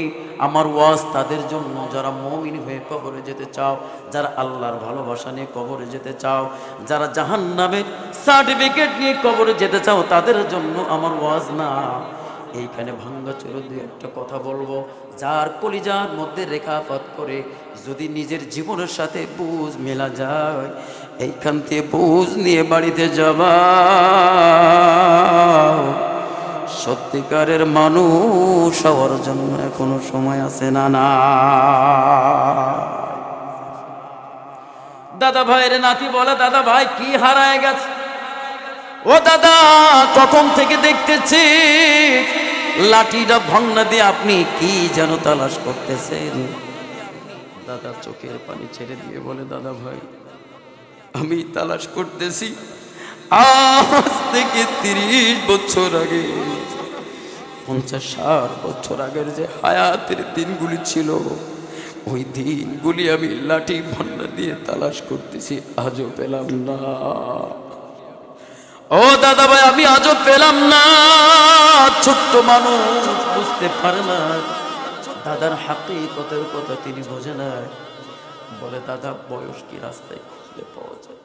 আমার ওয়াজ তাদের জন্য যারা মুমিন হয়ে কবরে যেতে চাও, যারা আল্লাহর ভালোবাসা নিয়ে কবরে যেতে চাও, যারা জাহান্নামের সার্টিফিকেট নিয়ে কবরে যেতে চাও, তাদের জন্য আমার ওয়াজ না। এইখানে ভাঙ্গা চলো দুই একটা কথা বলবো, যার কলিজার মধ্যে রেখাপাত করে যদি নিজের জীবনের সাথে বুঝ মেলা যায়, এইখান থেকে বুঝ নিয়ে বাড়িতে যাবা। সত্যিকারের মানুষ হওয়ার জন্য এখনো সময় আছে না? না দাদা ভাইয়ের নাতি বলে, দাদা ভাই কি হারায় গেছে? ও দাদা, কখন থেকে দেখতেছি লাঠিটা ভাঙনা দিয়ে আপনি কি যেন তালাশ করতেছেন। দাদা চোখের পানি ছেড়ে দিয়ে বলে, দাদা ভাই আমি তালাশ করতেছি আজ থেকে 30 বছর আগে, 50-60 বছর আগের যে হায়াতের দিনগুলি ছিল, ওই দিনগুলি আমি লাঠি ভান্ডা দিয়ে তালাশ করতেছি, আজও পেলাম না। ও দাদা ভাই আমি আজও পেলাম না। ছোট্ট মানুষ বুঝতে পারে না দাদার হাকিকতের কথা, তিনি বোঝে না। বলে, দাদা বয়স কি রাস্তায় খুঁজলে পাওয়া যায়?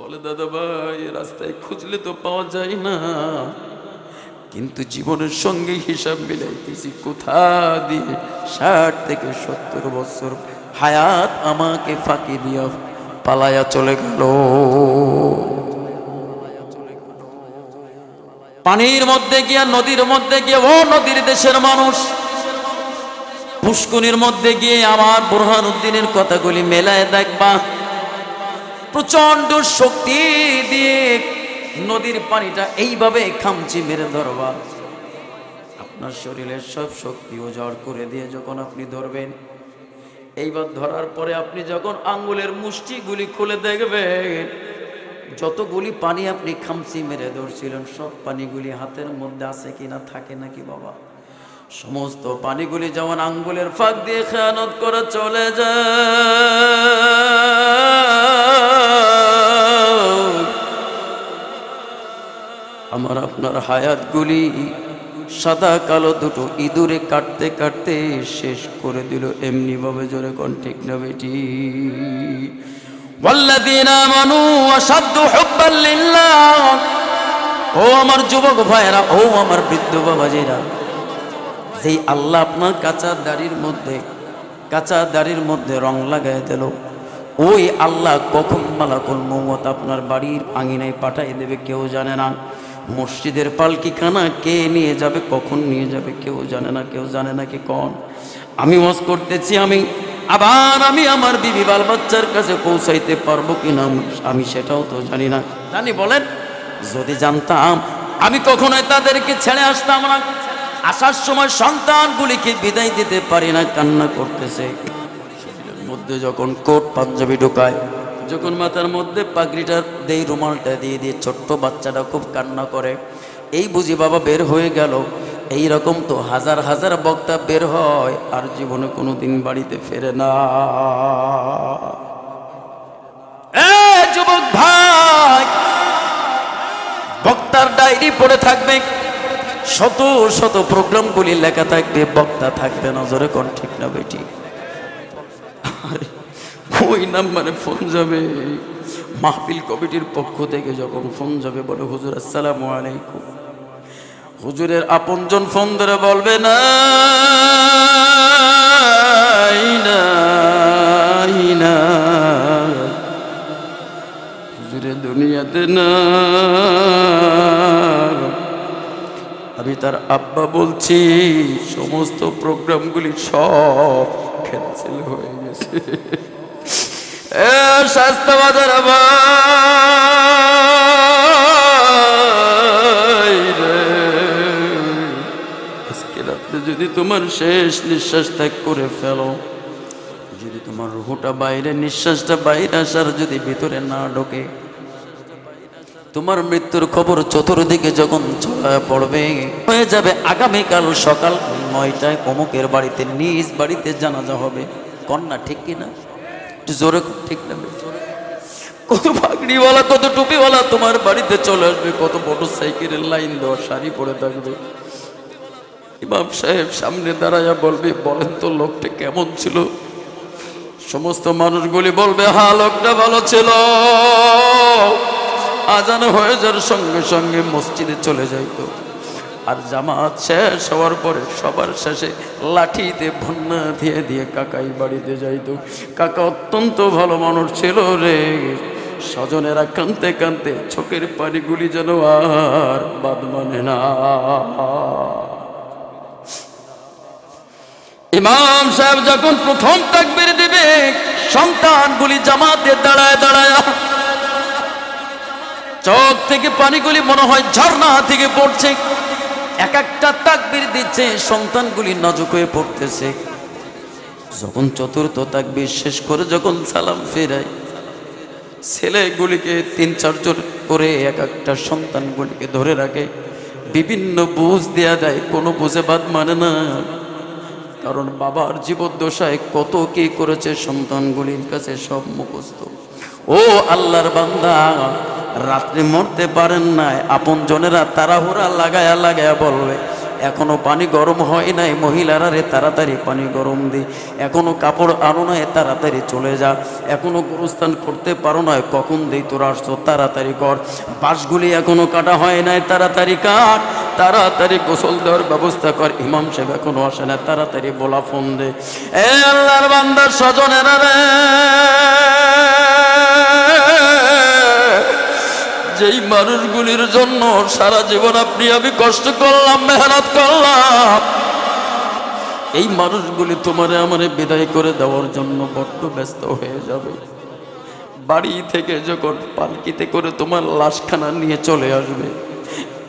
বলে, দাদা ভাই রাস্তায় খুঁজলে তো পাওয়া যায় না, কিন্তু জীবনের সঙ্গে হিসাব মিলাইতেছি কোথা দিয়ে 60 থেকে 70 বছর হায়াত আমাকে ফাঁকি দিয়া পালায়া চলে গেল। পানির মধ্যে গিয়া, নদীর মধ্যে গিয়ে, ও নদীর দেশের মানুষ, পুষ্করিণীর মধ্যে গিয়ে আমার বুরহানুদ্দিনের কথাগুলি মেলায় দেখবা। প্রচন্ড শক্তি দিয়ে নদীর পানিটা এইভাবে খামচি মেরে ধরবা, আপনার শরীরের সব শক্তি উজাড় করে দিয়ে যখন আপনি ধরবেন, এইবার ধরার পরে আপনি যখন আঙ্গুলের মুষ্টিগুলি খুলে দেখবেন, যতগুলি পানি আপনি খামচি মেরে ধরছিলেন সব পানিগুলি হাতের মধ্যে আছে কিনা, থাকে নাকি বাবা? সমস্ত পানিগুলি যেমন আঙ্গুলের ফাঁক দিয়ে খেয়ানত করে চলে যায়, আমার আপনার হায়াতগুলি সাদা কালো দুটো ইঁদুরে কাটতে কাটতে শেষ করে দিল। এমনি ভাবে জোরে কোন ঠিক না বেটি? ওয়াল্লাযীনা আমানু আশাদ্দু হুব্বান লিল্লাহ। ও আমার যুবক ভাইরা, ও আমার বৃদ্ধ বাবাজিরা, যেই আল্লাহ আপনার কাঁচা দাড়ির মধ্যে রং লাগাই দিল, ওই আল্লাহ কখন মালাকুল মউত আপনার বাড়ির আঙিনায় পাঠাই দেবে কেউ জানে না। মসজিদের পালকিখানা কে নিয়ে যাবে, কখন নিয়ে যাবে কেউ জানে না। কেউ জানে না কি কোন? আমি ওয়াজ করতেছি, আমি আমার বিবি বাল বাচ্চার কাছে পৌঁছাইতে পারবো কিনা আমি সেটাও তো জানি না। জানি বলেন? যদি জানতাম আমি কখনোই তাদেরকে ছেড়ে আসতাম না। আসার সময় সন্তানগুলিকে বিদায় দিতে পারি না, কান্না করতেছে। মধ্যে যখন কোট পাঞ্জাবি ঢোকায়, যখন মাথার মধ্যে পাগড়িটা দেই, রুমালটা দিয়ে দিয়ে ছোট্ট বাচ্চাটা খুব কান্না করে, এই বুঝি বাবা বের হয়ে গেল। এই রকম তো হাজার হাজার বক্তা বের হয় আর জীবনে কোনোদিন বাড়িতে ফেরে না। যুবক ভাই, বক্তার ডায়েরি পড়ে থাকবে, শত শত প্রোগ্রামগুলি লেখা থাকবে, বক্তা থাকবে না। জোরে কোন ঠিক না বেটি? ওই নাম্বারে ফোন যাবে, মাহফিল কমিটির পক্ষ থেকে যখন ফোন যাবে, বলে হুজুর আসসালামু আলাইকুম। হুজুরের আপনজন ফোন ধরে বলবে, না হুজুরের দুনিয়াতে না। আমি তার আব্বা বলছি, সমস্ত প্রোগ্রামগুলি সব ক্যান্সেল হয়ে গেছে। স্বাস্থ্যবাজার আজকে রাত্রে যদি তোমার শেষ নিঃশ্বাস ত্যাগ করে ফেলো, যদি তোমার রুহটা বাইরে, নিঃশ্বাসটা বাইরে আসার যদি ভিতরে না ঢোকে, তোমার মৃত্যুর খবর চতুর্দিকে যখন ছড়ায় পড়বে, হয়ে যাবে আগামীকাল সকাল 9টায় অমুকের বাড়িতে, নিজ বাড়িতে জানাজা হবে। কন্যা ঠিক কিনা? জোরে ঠিক না? কত পাগড়িওয়ালা, কত টুপিওয়ালা তোমার বাড়িতে চলে আসবে, কত মোটর সাইকেলের লাইন দেওয়া শাড়ি পরে থাকবে। ইমাম সাহেব সামনে দাঁড়াইয়া বলবে, বলেন তো লোকটা কেমন ছিল? সমস্ত মানুষগুলি বলবে, হ্যাঁ লোকটা ভালো ছিল। আজান হয়ে যাওয়ার সঙ্গে সঙ্গে মসজিদে চলে যাইতো, আর জামাত শেষ হওয়ার পরে সবার শেষে লাঠিতে বন্যা দিয়ে দিয়ে কাকাই বাড়িতে যাইতো। কাকা অত্যন্ত ভালো মানুষ ছিল রে। স্বজনেরা কাঁদতে কাঁদতে চোখের পানিগুলি যেন আর বাদ মানে না। ইমাম সাহেব যখন প্রথম তাকবীর দিবে, সন্তানগুলি জামাতে দাঁড়ায় দাঁড়ায় চোখ থেকে পানিগুলি মনে হয় ঝর্ণা থেকে পড়ছে। এক একটা তাকবীর দিচ্ছে, সন্তানগুলি নাজুক হয়ে পড়তেছে। যখন চতুর্থ তাকবীর শেষ করে যখন সালাম ফেরায়, ছেলেগুলিকে 3-4 জন করে এক একটা সন্তানগুলিকে ধরে রাখে, বিভিন্ন বুঝ দেয়া দেয়, কোনো বুঝে বাদ মানে না। কারণ বাবার জীবদ্দশায় কত কি করেছে সন্তানগুলির কাছে সব মুখস্থ। ও আল্লাহর বান্দা, রাত্রি মরতে পারেন নাই, আপন জনেরা তাড়াহুড়া লাগায়া লাগায়া বলবে এখনো পানি গরম হয় নাই, মহিলারা রে তাড়াতাড়ি পানি গরম দি, এখনো কাপড় আনো নাই, তাড়াতাড়ি চলে যা, এখনো গোরস্থান করতে পারো না, কখন দেই তোরা আসছো, তাড়াতাড়ি কর, বাঁশগুলি এখনো কাটা হয় নাই, তাড়াতাড়ি কাট, তাড়াতাড়ি গোসল দেওয়ার ব্যবস্থা কর, ইমাম সাহেব এখনো আসে না, তাড়াতাড়ি বলা ফোন দে। এ আল্লাহর বান্দার স্বজনেরা রে, যেই মানুষগুলির জন্য সারা জীবন আপনি আমি কষ্ট করলাম, মেহনত করলাম, এই মানুষগুলি তোমারে আমারে বিদায় করে দেওয়ার জন্য বড্ড ব্যস্ত হয়ে যাবে। বাড়ি থেকে যখন পালকিতে করে তোমার লাশখানা নিয়ে চলে আসবে,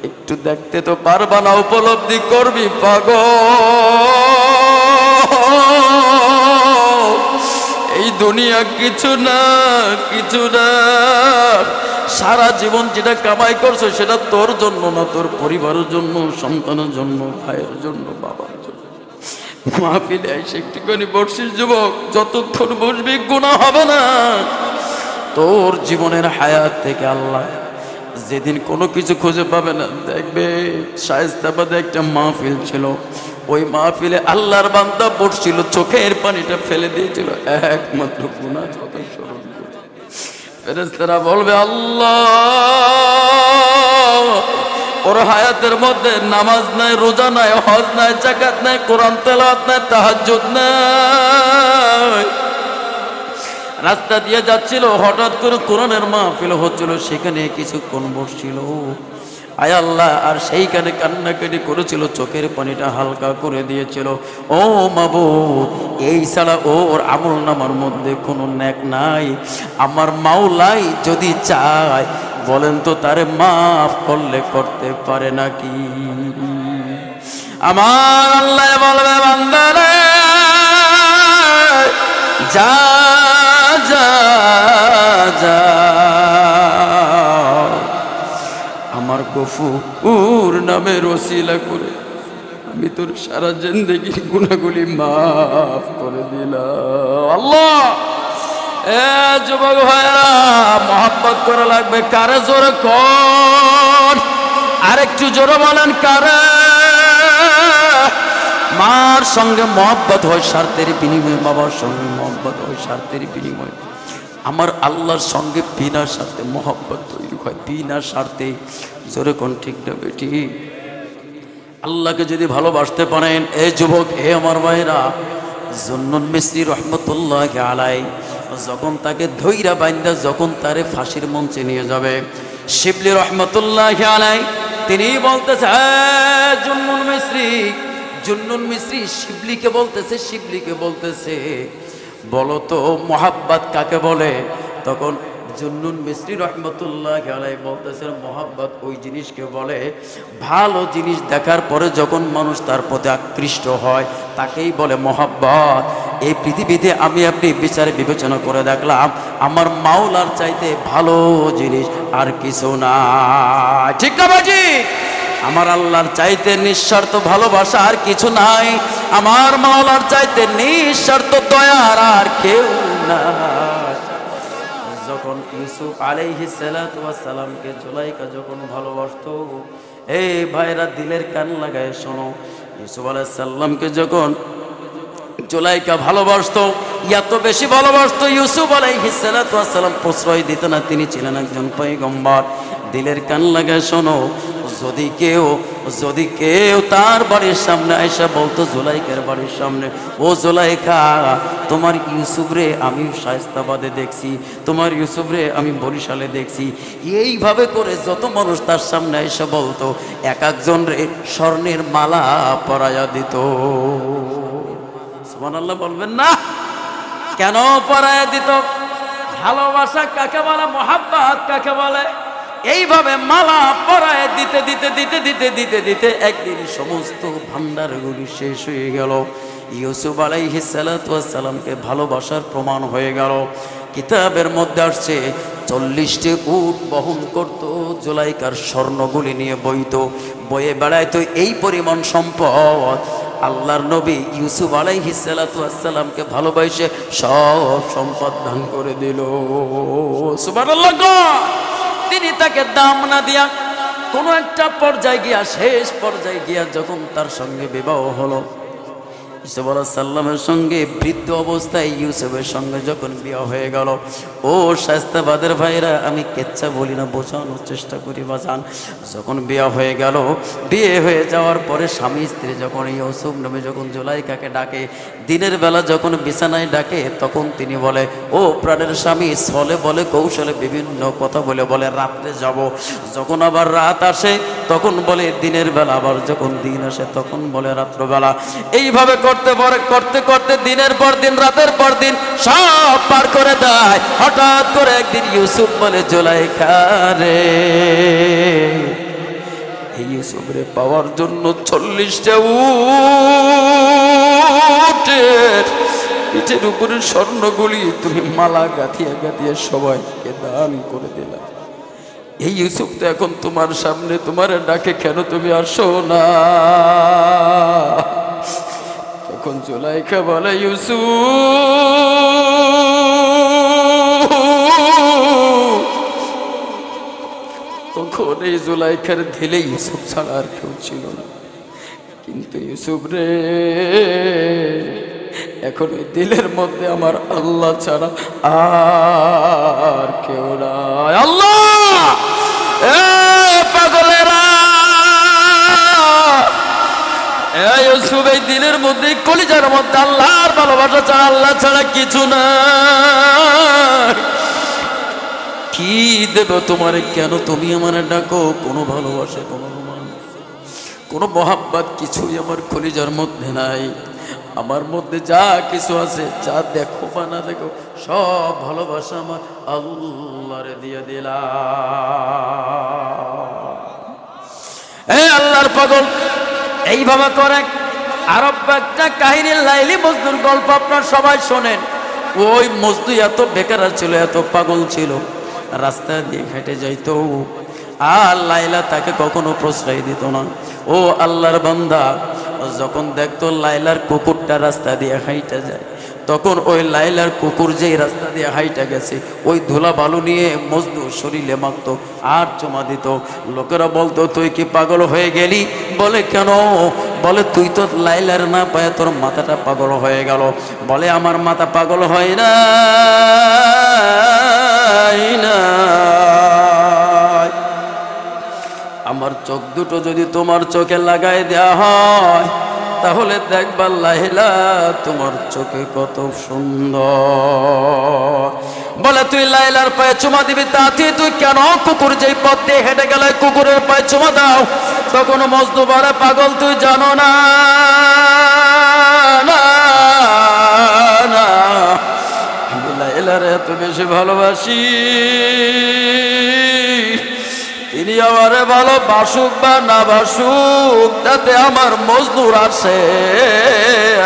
একটু দেখতে তো পারবা না, উপলব্ধি করবি পাগল। এই দুনিয়া কিছু না, কিছু না। সারা জীবন যেটা কামাই করছো সেটা তোর জন্য না, তোর পরিবারের জন্য, সন্তানের জন্য, ভাইয়ের জন্য, বাবার জন্য। মাহফিলে এসে একটুখানি বসছিস যুবক, যতক্ষণ বসবি গুনাহ হবে না। তোর জীবনের হায়াত থেকে আল্লাহ যেদিন কোনো কিছু খুঁজে পাবে না, দেখবে শায়েস্তাবাদে একটা মাহফিল ছিল, ওই মাহফিলে আল্লাহর বান্দা বসছিল, চোখের পানিটা ফেলে দিয়েছিল একমাত্র গুনাহ কথা স্মরণ করে। ফেরেশতারা বলবে আল্লাহ, ওর হায়াতের মধ্যে নামাজ নাই, রোজা নাই, হজ নাই, যাকাত নাই, কোরআন তেলাওয়াত নাই, তাহাজ্জুদ নাই। রাস্তা দিয়ে যাচ্ছিল, হঠাৎ করে কোরআনের মাহফিল হচ্ছিল, সেখানে কিছুক্ষণ বসছিল, আয় আল্লাহ, আর সেইখানে কান্নাকাটি করেছিল, চোখের পানিটা হালকা করে দিয়েছিল। ও মাবুদ, এই ছাড়া ওর আমল নামার মধ্যে কোনো নেক নাই। আমার মাওলাই যদি চায়, বলেন তো তারে মাফ করলে করতে পারে নাকি? আমার আল্লাহ বলবে বান্দারে, যা যা যা, আমার গফুর নামের ওসিলা করে আমি তোর সারা জিন্দেগির গুনাহগুলি মাফ করে দিলাম। আল্লাহ, এ যুবক ভাইরা, মহব্বত করা লাগবে। কারে জোরে কর, আরেকটু জোরে বলেন কারে? মার সঙ্গে মহব্বত হয় স্বার্থের বিনিময়ে, বাবার সঙ্গে মহব্বত হয় স্বার্থের বিনিময়ে, আমার আল্লাহর সঙ্গে বিনা স্বার্থে মহব্বত তৈরি হয়, বিনা স্বার্থে। জোরে কোন ঠিক না বেটি? আল্লাহকে যদি ভালোবাসতে পারেন, এ যুবক, এ আমার ভাইরা, জুন্নুন মিসরি রহমতুল্লাহ আলাইহি যখন তাকে ধৈরা বাইন্দা যখন তারে ফাঁসির মঞ্চে নিয়ে যাবে, শিবলি রহমতুল্লাহ আলাইহি তিনি বলতেছে, জুন্নুন মিসরি, জুন্নুন মিসরি শিবলিকে বলতেছে, শিবলিকে বলতেছে, বলো তো মোহাব্বত কাকে বলে? তখন জুন্নুন মিসরি রহমতুল্লাহ আলাইহি বলতেছেন, মোহাব্বত ওই জিনিসকে বলে, ভালো জিনিস দেখার পরে যখন মানুষ তার প্রতি আকৃষ্ট হয়, তাকেই বলে মোহাব্বত। এই পৃথিবীতে আমি আপনি বিচারে বিবেচনা করে দেখলাম, আমার মাওলার চাইতে ভালো জিনিস আর কিছু না। ঠিক না বাজি? আমার আল্লাহর চাইতে নিঃস্বার্থ ভালোবাসা আর কিছু নাই, আমার মাওলার চাইতে নিঃস্বার্থ দয়ার আর কেউ নাই। যখন ইউসুফ আলাইহিস সালাতু ওয়াস সালামকে জুলাইখা যখন ভালোবাসতো, এই ভাইরা দিলের কান লাগায় শোনো, ইউসুফ আলাইহিস সালামকে যখন জুলাইখা ভালোবাসতো, এত বেশি ভালোবাসতো, ইউসুফ আলাইহিস সালাতু ওয়াস সালাম প্রশ্রয় দিত না, তিনি ছিলেন একজন পয়গম্বর। দিলের কান লাগায় শোনো, যদি কেউ তার বাড়ির সামনে আয়সা বলতো, জুলাইখার বাড়ির সামনে, ও জুলাইখা, তোমার ইউসুফ রে আমি শায়েস্তাবাদে দেখছি, তোমার ইউসুফ রে আমি বরিশালে দেখছি, এইভাবে করে যত মানুষ তার সামনে আয়সা বলতো, এক একজন রে স্বর্ণের মালা পরায়া দিত। সুবহানাল্লাহ বলবেন না? কেন পরায়া দিত? ভালোবাসা কাকে বলে, মহাব্বত কাকে বলে? এইভাবে মালা পরায় দিতে দিতে দিতে দিতে দিতে দিতে একদিন সমস্ত ভান্ডারগুলি শেষ হয়ে গেল। ইউসুফ আলাইহিস সালাতু ওয়াস সালামকে ভালোবাসার প্রমাণ হয়ে গেল। কিতাবের মধ্যে আসছে 40টি উট বহন করত, জুলাইখার স্বর্ণগুলি নিয়ে বয়ে বেড়াইতো। এই পরিমাণ সম্পদ আল্লাহর নবী ইউসুফ আলাইহিস সালাতু ওয়াস সালামকে ভালোবাসে সব সম্পদ দান করে দিল। সুবহানাল্লাহ। তিনি তাকে দাম না দিয়া কোনো একটা পর্যায়ে গিয়া, শেষ পর্যায়ে গিয়া যখন তার সঙ্গে বিবাহ হলো, ইউসুফ আলাইহিস সালামের সঙ্গে বৃদ্ধ অবস্থায় ইউসুফের সঙ্গে যখন বিয়ে হয়ে গেল, ও শায়েস্তাবাদের ভাইরা, আমি কেচ্ছা বলি না, বোঝানোর চেষ্টা করি বাজান। যখন বিয়ে হয়ে গেল, বিয়ে হয়ে যাওয়ার পরে স্বামী স্ত্রী যখন ইউসুফ নামে যখন জুলাইখাকে ডাকে, দিনের বেলা যখন বিছানায় ডাকে, তখন তিনি বলে, ও প্রাণের স্বামী, ছলে বলে কৌশলে বিভিন্ন কথা বলে রাত্রে যাব। যখন আবার রাত আসে তখন বলে দিনের বেলা, আবার যখন দিন আসে তখন বলে রাত্রবেলা। এইভাবে করতে করতে দিনের পর দিন, রাতের পর দিন সব পার করে দেয়। হঠাৎ করে একদিন ইউসুফ বলে, জুলাইখা রে, এই ইউসুফ রে পাওয়ার জন্য 40টা উটের পিঠের উপরে স্বর্ণগুলি তুমি মালা গাঁথিয়া গাঁথিয়া সবাইকে দান করে দিলা। এই ইউসুফ তো এখন তোমার সামনে, তোমার ডাকে, কেন তুমি আসো না? তখন জুলাইখা বলে, ইউসুফ, তখন এই জুলাইখার দিলে ইউসুফ ছাড়া আর কেউ ছিল না। কিন্তু ইউসুফ রে, এখন এই দিলের মধ্যে আমার আল্লাহ ছাড়া আর কেউ নাই। আল্লাহ, পাগলেরা, ইউসুফ এই দিলের মধ্যে, কলিজার মধ্যে আল্লাহর ভালোবাসা ছাড়া, আল্লাহ ছাড়া কিছু না। কি দেব তোমারে? কেন তুমি আমার ডাকো? কোনো ভালোবাসা, কোনো রোমান্স, কোনো মহাব্বত কিছুই আমার কলিজার মধ্যে নাই। আমার মধ্যে যা কিছু আছে, যা দেখো বা না দেখো, সব ভালোবাসা আমার আল্লাহরে দিয়ে দিলাম। এই আল্লাহর পাগল এইভাবে করে। আরব একটা কাহিনী, লাইলি মজনুর গল্প আপনার সবাই শোনেন। ওই মজনু এত বেকার ছিল, এত পাগল ছিল, রাস্তা দিয়ে হেঁটে যাইতো, আর লাইলা তাকে কখনো প্রশ্রয় দিত না। ও আল্লাহর বান্দা যখন দেখতো লাইলার কুকুরটা রাস্তা দিয়ে হাইটা যায়, তখন ওই লাইলার কুকুর যেই রাস্তা দিয়ে হাইটা গেছে, ওই ধুলা বালু নিয়ে মজনু শরীরে মাখত আর চুমা দিত। লোকেরা বলতো, তুই কি পাগল হয়ে গেলি? বলে, কেন? বলে, তুই তো লাইলার না পায় তোর মাথাটা পাগল হয়ে গেল। বলে, আমার মাথা পাগল হয় না, আমার চোখ দুটো যদি তোমার চোখে লাগাই দেওয়া হয়, তাহলে দেখবা লাইলা তোমার চোখে কত সুন্দর। বলে, তুই লাইলার পায়ে চুমা দিবি, তাতে তুই কেন কুকুর যেই পথ দিয়ে হেঁটে গেলে কুকুরের পায়ে চুমা দাও? তখন মজনু বলে, পাগল তুই জানো না, আমি লাইলার এত বেশি ভালোবাসি, তিনি আমারে ভালোবাসুক বা না বাসুক, তাতে আমার মজদুর আছে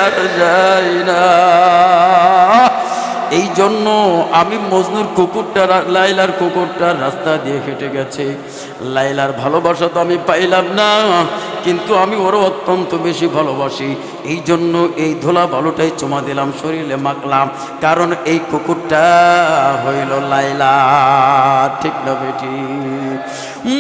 আর যাই না। এই জন্য আমি মজনুর কুকুরটা, লাইলার কুকুরটার রাস্তা দিয়ে হেঁটে গেছে। লাইলার ভালোবাসা তো আমি পাইলাম না, কিন্তু আমি ওরও অত্যন্ত বেশি ভালোবাসি। এই জন্য এই ধুলা বালুটাই চুমা দিলাম, শরীরে মাখলাম, কারণ এই কুকুরটা হইল লাইলা। ঠিক না বেটি?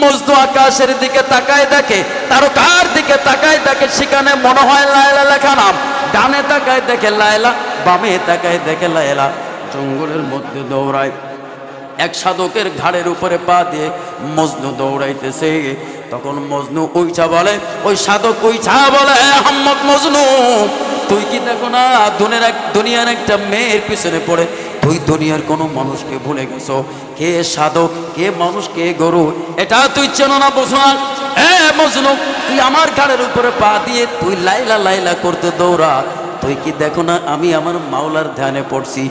মজনু আকাশের দিকে তাকায় দেখে, তারকার দিকে তাকায় দেখে, সেখানে মনে হয় লাইলা লেখা নাম। ডানে তাকায় দেখে লাইলা, বামে তাকায় দেখে লাইলা। জঙ্গলের মধ্যে দৌড়ায়, এক সাধকের ঘাড়ের উপরে পা দিয়ে মজনু দৌড়াইতেছে। তখন মজনু উইচা বলে, ওই সাধক উইচা বলে, আহম্মক মজনু, তুই কি দেখো না দুনিয়ার একটা মেয়ের পিছনে পড়ে তুই দুনিয়ার কোনো মানুষকে ভুলে গেছো? কে সাধক, কে মানুষ, কে গরু, এটা তুই চেনো না, বোঝো না? মজনু, তুই আমার ঘাড়ের উপরে পা দিয়ে তুই লাইলা লাইলা করতে দৌড়া, তুই কি দেখো না আমি আমার মাওলার ধ্যানে পড়ছি?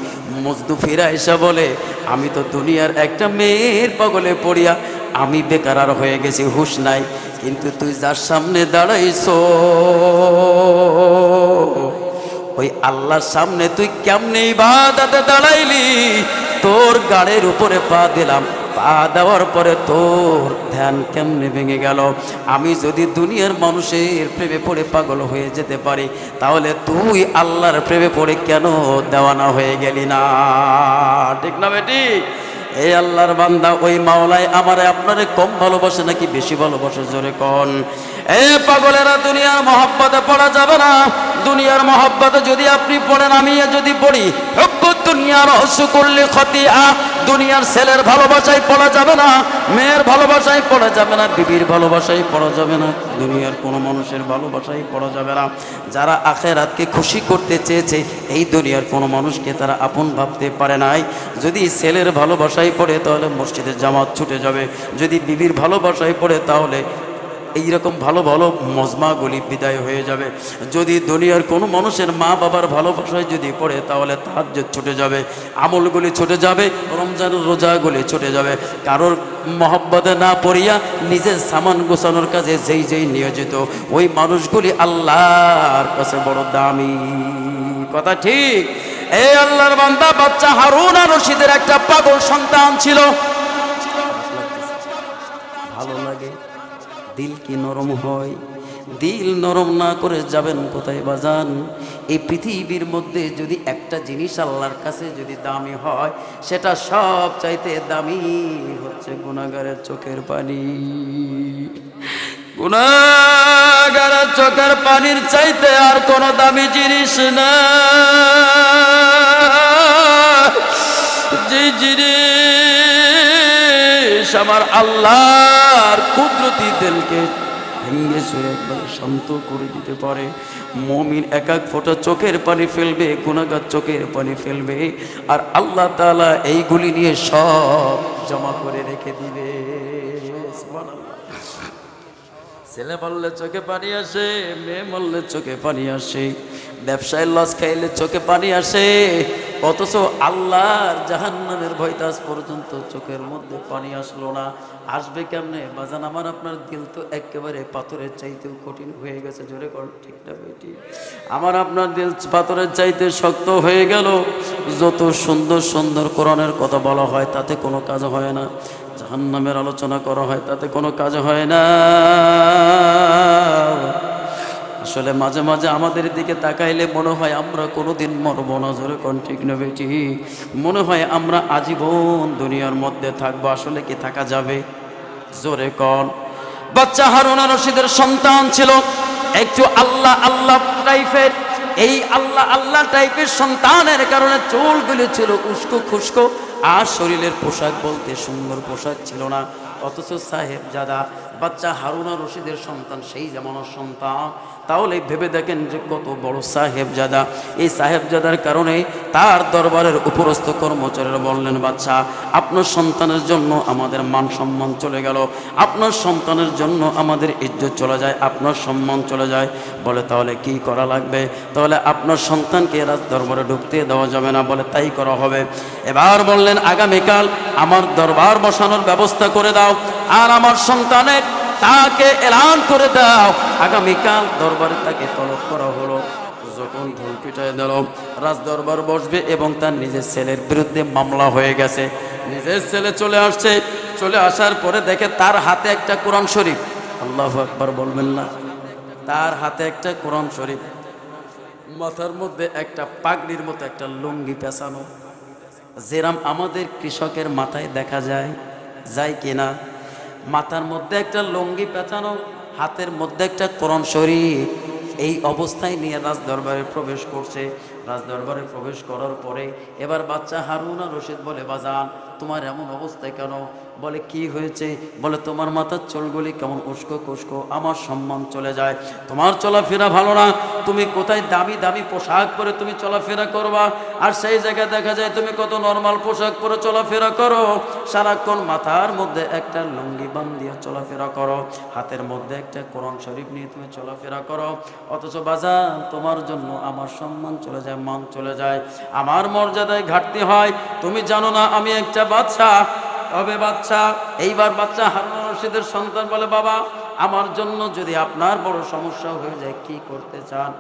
মজনু ফিরা এসে বলে, আমি তো দুনিয়ার একটা মেয়ের পাগলে পড়িয়া আমি বেকার আর হয়ে গেছি, হুঁশ নাই। কিন্তু তুই যার সামনে দাঁড়াইছো ওই আল্লাহর সামনে তুই কেমনে ইবাদতে দাঁড়াইলি? তোর গাড়ির উপরে পা দিলাম, পা দেওয়ার পরে তোর ধ্যান কেমনে ভেঙে গেল? আমি যদি দুনিয়ার মানুষের প্রেমে পড়ে পাগল হয়ে যেতে পারি, তাহলে তুই আল্লাহর প্রেমে পড়ে কেন দেওয়ানা হয়ে গেলি না? ঠিক না বেটি? এই আল্লাহর বান্দা, ওই মাওলায় আমারে আপনারে কম ভালোবাসে নাকি বেশি ভালোবাসে? জোরে কোন। পাগলেরা, দুনিয়ার মহব্বতে পড়া যাবে না। দুনিয়ার মহব্বতে যদি আপনি পড়েন, আমি যদি পড়ি, দুনিয়ার অসুকুল্লি খতিয়া, দুনিয়ার ছেলের ভালোবাসায় পড়া যাবে না, মেয়ের ভালোবাসায় পড়া যাবে না, বিবির ভালোবাসায় পড়া যাবে না, দুনিয়ার কোনো মানুষের ভালোবাসায় পড়া যাবে না। যারা আখিরাতকে খুশি করতে চেয়েছে, এই দুনিয়ার কোনো মানুষকে তারা আপন ভাবতে পারে নাই। যদি ছেলের ভালোবাসায় পড়ে তাহলে মসজিদের জামাত ছুটে যাবে, যদি বিবির ভালোবাসায় পড়ে তাহলে এইরকম ভালো ভালো মজমাগুলি বিদায় হয়ে যাবে, যদি দুনিয়ার কোনো মানুষের মা বাবার ভালোবাসায় যদি পড়ে তাহলে তাহাজ্জুদ ছুটে যাবে, আমলগুলি ছুটে যাবে, রমজানের রোজাগুলি ছুটে যাবে। কারোর মহব্বতে না পড়িয়া নিজের সামান গোছানোর কাজে যেই নিয়োজিত, ওই মানুষগুলি আল্লাহর কাছে বড় দামি। কথা ঠিক? এই আল্লাহর বান্দা, বাচ্চা হারুন আর রশিদের একটা পাগল সন্তান ছিল। ভালো লাগে? দিল কি নরম হয়? দিল নরম না করে যাবেন কোথায় বাজান? এই পৃথিবীর মধ্যে যদি একটা জিনিস আল্লাহর কাছে যদি দামি হয়, সেটা সব চাইতে দামি হচ্ছে গুনাহগারের চোখের পানি। গুনাহগারের চোখের পানির চাইতে আর কোনো দামি জিনিস না। যে জিনিস আমার আল্লাহর কুদরতি দিলকে ভেঙে চুরে একবার শান্ত করে দিতে পারে। মুমিন এক এক ফোঁটা চোখের পানি ফেলবে, গুনাহগার চোখের পানি ফেলবে, আর আল্লাহ তাআলা এইগুলি নিয়ে সব জমা করে রেখে দিবে। সুবহানাল্লাহ। ছেলে বললে চোখে পানি আসে, মেয়ে বললে চোখে পানি আসে, ব্যবসায় লস খাইলে চোখে পানি আসে, অথচ আল্লাহর জাহান্নামের ভয়টা আজ পর্যন্ত চোখের মধ্যে পানি আসলো না। আসবে কেমনে বাজান? আমার আপনার দিল তো একেবারে পাথরের চাইতেও কঠিন হয়ে গেছে। জোরে কর, ঠিক না বেটি? আমার আপনার দিল পাথরের চাইতে শক্ত হয়ে গেল। যত সুন্দর সুন্দর কোরআনের কথা বলা হয় তাতে কোনো কাজ হয় না, জাহান্নামের আলোচনা করা হয় তাতে কোনো কাজ হয় না। আসলে মাঝে মাঝে আমাদের দিকে তাকাইলে মনে হয় আমরা কোনোদিন মরব না। জোরে কোন, ঠিক না বেটি? মনে হয় আমরা আজীবন দুনিয়ার মধ্যে থাকবো। আসলে কি থাকা যাবে? জোরে কোন। বাচ্চা হারুন আর রশিদের সন্তান ছিল, একটু আল্লাহ আল্লাহ টাইপের। এই আল্লাহ আল্লাহ টাইপের সন্তানের কারণে চুলগুলি ছিল উস্কো খুস্কো, আর শরীরের পোশাক বলতে সুন্দর পোশাক ছিল না। অথচ সাহেবজাদা বাচ্চা হারুন আর রশিদের সন্তান, সেই জামানার সন্তান। তাহলে ভেবে দেখেন যে কত বড় সাহেবজাদা। এই সাহেবজাদার কারণে তার দরবারের উপরস্থ কর্মচারীরা বললেন, বাচ্চা, আপনার সন্তানের জন্য আমাদের মান সম্মান চলে গেল, আপনার সন্তানের জন্য আমাদের ইজ্জত চলে যায়, আপনার সম্মান চলে যায়। বলে তাহলে কি করা লাগবে? তাহলে আপনার সন্তানকে রাজ দরবারে ঢুকতে দেওয়া যাবে না। বলে তাই করা হবে। এবার বললেন, আগামীকাল আমার দরবার বসানোর ব্যবস্থা করে দাও, আর আমার সন্তানের তাকে এলান করে দাও। আগামীকাল দরবারে তাকে তলব করা হলো। যখন ঢোল পিটায় দিল, রাজ দরবার বসবে এবং তার নিজের ছেলের বিরুদ্ধে মামলা হয়ে গেছে। নিজের ছেলে চলে আসছে, চলে আসার পরে দেখে তার হাতে একটা কোরআন শরীফ। আল্লাহু আকবার বলবেন না? তার হাতে একটা কোরআন শরীফ, মাথার মধ্যে একটা পাগড়ির মতো একটা লুঙ্গি পেঁচানো, যেরাম আমাদের কৃষকের মাথায় দেখা যায়, যায় কিনা? মাথার মধ্যে একটা লুঙ্গি পেঁচানো, হাতের মধ্যে একটা কোরআন শরীফ, এই অবস্থায় নিয়ে রাজ দরবারে প্রবেশ করছে। রাজ দরবারে প্রবেশ করার পরে এবার বাচ্চা হারুন আর রশিদ বলে, বাজান তোমার এমন অবস্থায় কেন? বলে কি হয়েছে? বলে তোমার মাথার চুলগুলি কেমন উস্কো খুস্কো, আমার সম্মান চলে যায়, তোমার চলাফেরা ভালো না, তুমি কোথায় দামি দামি পোশাক পরে তুমি চলাফেরা করবা, আর সেই জায়গায় দেখা যায় তুমি কত নর্মাল পোশাক পরে চলাফেরা করো, সারাক্ষণ মাথার মধ্যে একটা লুঙ্গি বান্ধিয়ে চলাফেরা করো, হাতের মধ্যে একটা কোরআন শরীফ নিয়ে তুমি চলাফেরা করো, অথচ বাজান তোমার জন্য আমার সম্মান চলে যায়, মান চলে যায়, আমার মর্যাদায় ঘাটতি হয়। তুমি জানো না আমি একটা বাচ্চা? তবে বাচ্চা, এইবার বাচ্চা হারুন রশিদের সন্তান বলে বাবা আমার জন্য যদি আপনার বড় সমস্যা হয়ে যায় কি করতে চান?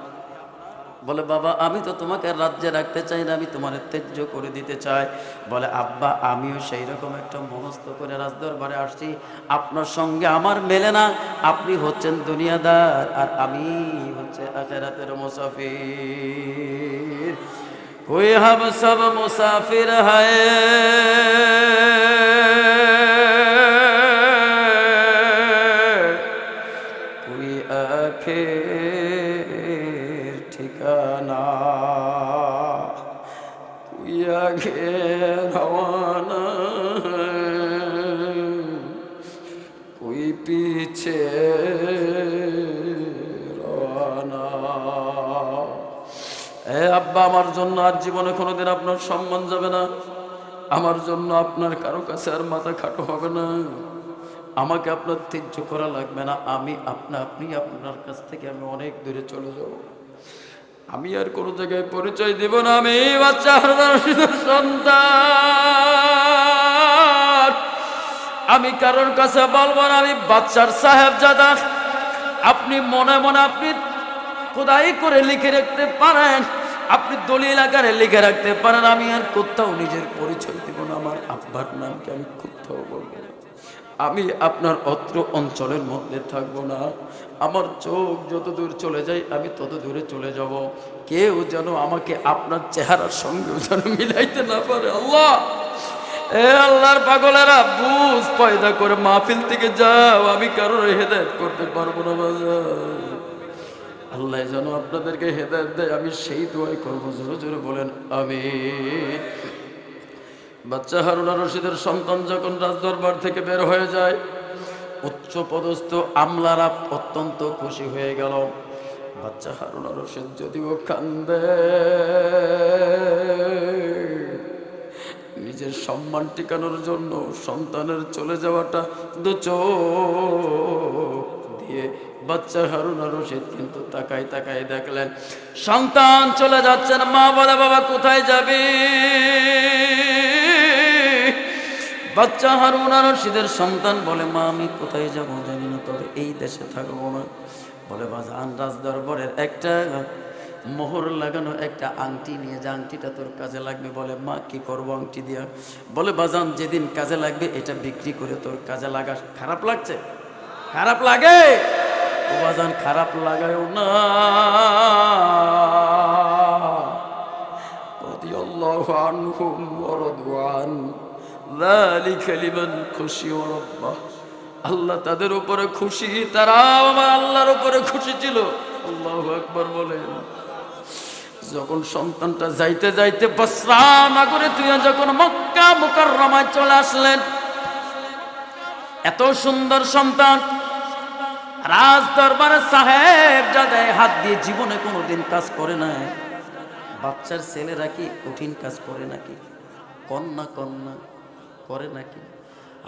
বলে বাবা আমি তো তোমাকে রাজ্যে রাখতে চাই না, আমি তোমার ত্যায্য করে দিতে চাই। বলে আব্বা আমিও সেই রকম একটা মনস্থ করে রাজদরবারে আসছি, আপনার সঙ্গে আমার মেলে না, আপনি হচ্ছেন দুনিয়াদার আর আমি হচ্ছে আখিরাতের মুসাফির। कोई हम सब मुसाफिर है, कोई आखिर ठिकाना, कोई आगे रवाना, कोई पीछे रवाना। আব্বা আমার জন্য আর জীবনে কোনোদিন আপনার সম্মান যাবে না, আমার জন্য আপনার কারো কাছে আর মাথা খাটো হবে না, আমাকে আপনার ত্যায্য করা লাগবে না, আমি আপনি আপনার কাছ থেকে আমি অনেক দূরে চলে যাব, আমি আর কোনো জায়গায় পরিচয় দেব না, আমি বাচ্চা হারুন রশিদের সন্তান, আমি কারোর কাছে বলবো না আমি বাচ্চার সাহেবজাদা। আপনি মনে মনে আপনি খোদাই করে লিখে রাখতে পারেন, আপনি দলিল আকারে লিখে রাখতে পারেন, আমি আর কোথাও নিজের পরিচয় দেব না, আমার আব্বার নামকে আমি কোথাও বলবো না, আমি আপনার অত্র অঞ্চলের মধ্যে থাকবো না, আমার চোখ যত দূর চলে যায় আমি তত দূরে চলে যাব, কেউ যেন আমাকে আপনার চেহারার সঙ্গেও যেন মিলাইতে না পারে। আল্লাহ, এ আল্লাহর পাগলেরা বুঝ পয়দা করে মাহফিল থেকে যাও, আমি কারোর হেদায়েত করতে পারবো না বাজার। আল্লাহ যেন আপনাদেরকে হেদায়েত দেয়, আমি সেই দোয়াই করবো, জোরে জোরে বলেন আমিন। বাচ্চা হারুন রশিদের সন্তান যখন রাজদরবার থেকে বের হয়ে যায়, উচ্চ পদস্থ আমলারা অত্যন্ত খুশি হয়ে গেল। বাচ্চা হারুন রশিদ যদিও কান্দে, নিজের সম্মান টিকানোর জন্য সন্তানের চলে যাওয়াটা দু চোখ দিয়ে বাচ্চা হারুন রশিদ কিন্তু তাকায় তাকায় দেখলেন সন্তান চলে যাচ্ছেন। মা বলে বাবা কোথায় যাবি? বাচ্চা হারুন রশিদের সন্তান বলে মা আমি কোথায় যাব জানি না, তবে এই দেশে থাকবো না। বলে বাজান রাজদরবারের একটা মোহর লাগানো একটা আংটি নিয়ে যা, আংটিটা তোর কাজে লাগবে। বলে মা কি করবো আংটি দিয়া? বলে বাজান যেদিন কাজে লাগবে এটা বিক্রি করে তোর কাজে লাগা। খারাপ লাগছে? খারাপ লাগে? ও বাজান খারাপ লাগায়ও না, রাদিয়াল্লাহু আনহুম ওয়া রাদু আন যালিকা লিমান খুশিয়া রাব্বাহ। আল্লাহ তাদের উপরে খুশি, তারাও আমার আল্লাহর উপরে খুশি ছিল। আল্লাহু আকবার বলেন। যখন সন্তানটা যাইতে যাইতে বসরা নগরে তুই যখন মক্কা মুকাররমায় চলে আসলেন, এত সুন্দর সন্তান রাজ দরবারে সাহেব যাদের হাত দিয়ে জীবনে কোনোদিন কাজ করে না। বাচ্চার ছেলেরা কি কঠিন কাজ করে নাকি? কন্যা কন্যা করে নাকি?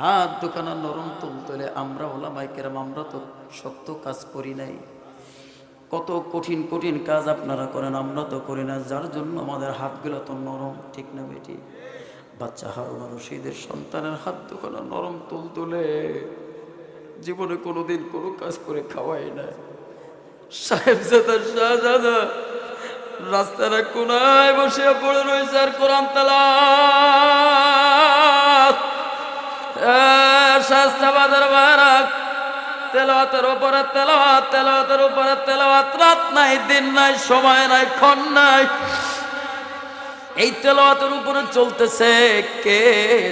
হাত দুখানা নরম তুলতলে আমরা ওলামায়ে কেরাম আমরা তো শক্ত কাজ করি নাই, কত কঠিন কঠিন কাজ আপনারা করেন, আমরা তো করি না, যার জন্য আমাদের হাতগুলো তো নরম, ঠিক না বেটি? বাচ্চা হারুন রশিদের সন্তানের হাত দুখানা নরম তুলতুলে, জীবনে কোনোদিন কোনো কাজ করে খাওয়াই না। সাহেবজাদা শাহজাদা রাস্তার কোনায় বসে পড়ে রয়েছে আর কোরআন তেলাওয়াত। শাস্তাবাদের বারাক তেলাওয়াতের উপরে তেলাওয়াত, তেলাওয়াতের উপরে তেলাওয়াত, রাত নাই দিন নাই সময় নাই ক্ষণ নাই, এই তেলাওয়াতের উপরে চলতেছে। কে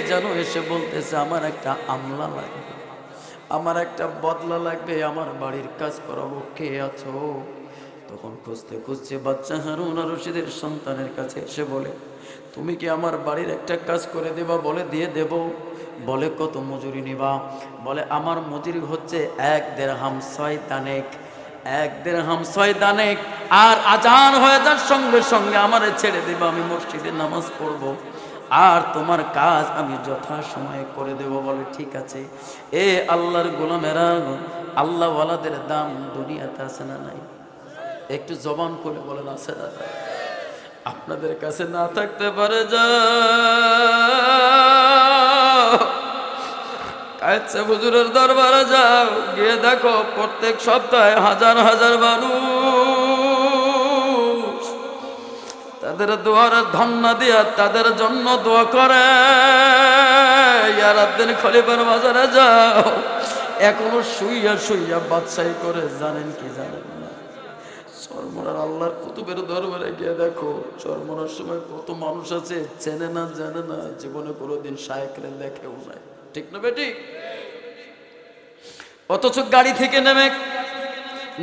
যেন এসে বলতেছে আমার একটা আমলা লাগবে, আমার একটা বদলা লাগবে, আমার বাড়ির কাজ করাবো, কে আছো? তখন খুঁজতে খুঁজতে বাচ্চা হারুন রশিদের সন্তানের কাছে এসে বলে তুমি কি আমার বাড়ির একটা কাজ করে দেবা? বলে দিয়ে দেব। বলে কত মজুরি নিবা? বলে আমার মজুরি হচ্ছে 1 দিরহাম 6 দানেক, 1 দিরহাম 6 দানেক। আর আজান হয়ে যাওয়ার সঙ্গে সঙ্গে আমারে ছেড়ে দেবা, আমি মসজিদে নামাজ পড়বো, আর তোমার কাজ আমি যথা সময়ে করে দেব। বলে ঠিক আছে। এ আল্লাহর গোলামেরা, আল্লাহওয়ালাদের দাম দুনিয়াতে আছে না নাই? একটু জবান করে বলেন আছে না নাই? আপনাদের কাছে না থাকতে পারে, যা কায়েছে হুজুরের দরবারে যাও, গিয়ে দেখো প্রত্যেক সপ্তাহে হাজার হাজার মানুষ তাদের দোয়ার ধন্য দিয়া তাদের জন্য দোয়া করে। ইয়ারাদ্দিন খলিফার বাজারে যাও, এখনো শুইয়া শুইয়া বাদশাহী করে। জানেন কি জানেন না? চরমনার আল্লাহর কুতুবের দরবারে গিয়ে দেখো, চরমনার সময় কত মানুষ আছে চেনে না, জানে না, জীবনে কোনোদিন শায়েখরে দেখেও নাই। ঠিক না বেটি? অথচ গাড়ি থেকে নেমে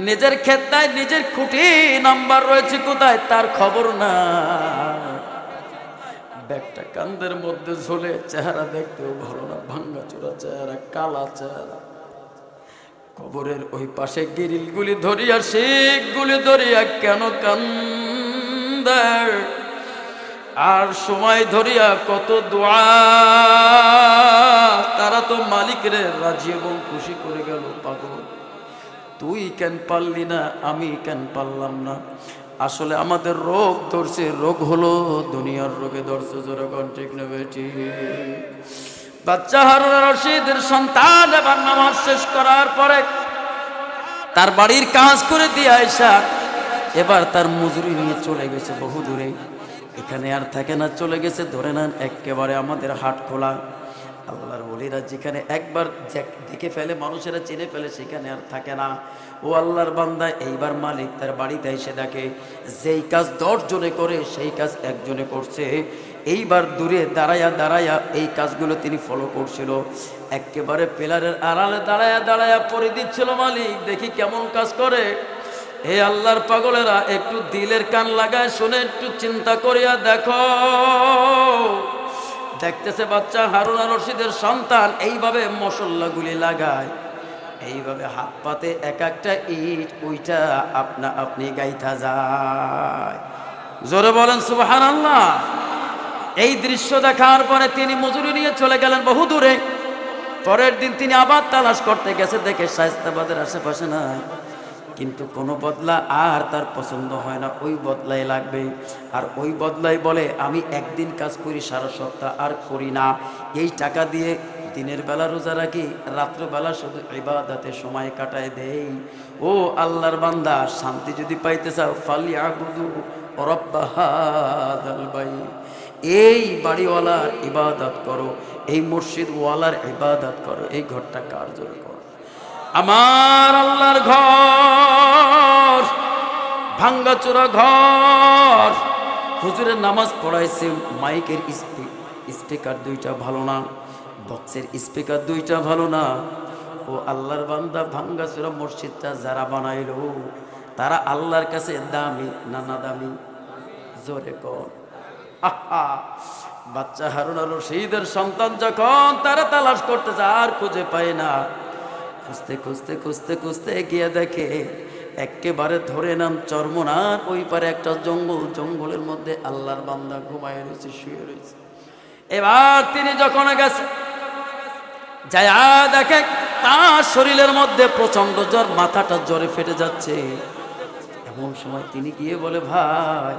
নিজের খেতায় নিজের খুঁটি নাম্বার রয়েছে কোথায় তার খবর না। ব্যাগটা কান্দের মধ্যে ঝোলে, চেহারা দেখতেও ভালো না, ভাঙ্গা চোরা চেহারা, কালা চেহারা। কবরের ওই পাশে গিরিলগুলি ধরিয়া, শিখগুলি ধরিয়া কেন কান্দে, আর সময় ধরিয়া কত দোয়া। তারা তো মালিকরে রাজি এবং খুশি করে গেল। পাগল, তুই কেন পারলি না, আমি কেন পারলাম না? আসলে আমাদের রোগ ধরছে, রোগ হলো দুনিয়ার রোগে ধরছে। জোরগণ ঠিক না বেটি? বাচ্চা হারুন রশিদের সন্তান এবার নামাজ শেষ করার পরে তার বাড়ির কাজ করে দিয়ে আয়সা এবার তার মজুরি নিয়ে চলে গেছে বহু দূরে। এখানে আর থাকে না, চলে গেছে ধরে নেন একেবারে আমাদের হাট খোলা। আল্লাহর ওলিরা যেখানে একবার দেখে ফেলে, মানুষেরা চিনে ফেলে, সেখানে আর থাকে না। ও আল্লাহর বান্দা এইবার মালিক তার বাড়িতে এসে দেখে যেই কাজ 10 জনে করে সেই কাজ একজনে করছে। এইবার দূরে দাঁড়ায়া দাঁড়ায়া এই কাজগুলো তিনি ফলো করছিল। একেবারে পিলারের আড়ালে দাঁড়ায়া দাঁড়ায়া পরে দিচ্ছিল মালিক, দেখি কেমন কাজ করে। হে আল্লাহর পাগলেরা, একটু দিলের কান লাগায় শুনে একটু চিন্তা করিয়া দেখো। দেখতেছে বাচ্চা হারুন আর রশিদের সন্তান এইভাবে মশল্লাগুলি লাগায়, এইভাবে হাত পাতে এক একটা ইট ওইটা আপনা আপনি গাইতা যায়। জোরে বলেন সুবহানাল্লাহ। এই দৃশ্য দেখার পরে তিনি মজুরি নিয়ে চলে গেলেন বহু দূরে। পরের দিন তিনি আবার তালাশ করতে গেছে, দেখে শায়েস্তাবাদের আশেপাশে নাই। কিন্তু কোনো বদলা আর তার পছন্দ হয় না, ওই বদলাই লাগবে। আর ওই বদলাই বলে আমি একদিন কাজ করি সারা সপ্তাহ আর করি না, এই টাকা দিয়ে দিনের বেলা রোজা রাখি, রাত্রবেলা শুধু ইবাদতে সময় কাটায় দেই। ও আল্লাহর বান্দা, শান্তি যদি পাইতে চাও ফালিয়াবুদু রাব্বা হাযাল বাইত, এই বাড়িওয়ালার ইবাদত করো, এই মসজিদ ওয়ালার ইবাদত করো। এই ঘরটা কার জন্য করো? আমার আল্লাহর ঘর, ভাঙ্গাচোরা ঘর। হুজুরের নামাজ পড়াইছে, মাইকের স্পিকার 2টা ভালো না, বক্সের স্পিকার 2টা ভালো না। ও আল্লাহর বান্দা, ভাঙ্গাচোরা মসজিদটা যারা বানাইলো তারা আল্লাহর কাছে দামি না না দামি? জোরে কর। বাচ্চা হারুন আর রশিদের সন্তান যখন তারা তালাশ করতে যায় আর খুঁজে পায় না, খুঁজতে খুঁজতে খুঁজতে খুঁজতে গিয়ে দেখে একেবারে ধরে নাম চরমনার ওই পারে একটা জঙ্গল, জঙ্গলের মধ্যে আল্লাহর বান্দা ঘুমায় রয়েছে, শুয়ে রয়েছে। এবার তিনি যখন গেছে যায়া দেখে তার শরীরের মধ্যে প্রচন্ড জ্বর, মাথাটা জ্বরে ফেটে যাচ্ছে। এমন সময় তিনি গিয়ে বলে, ভাই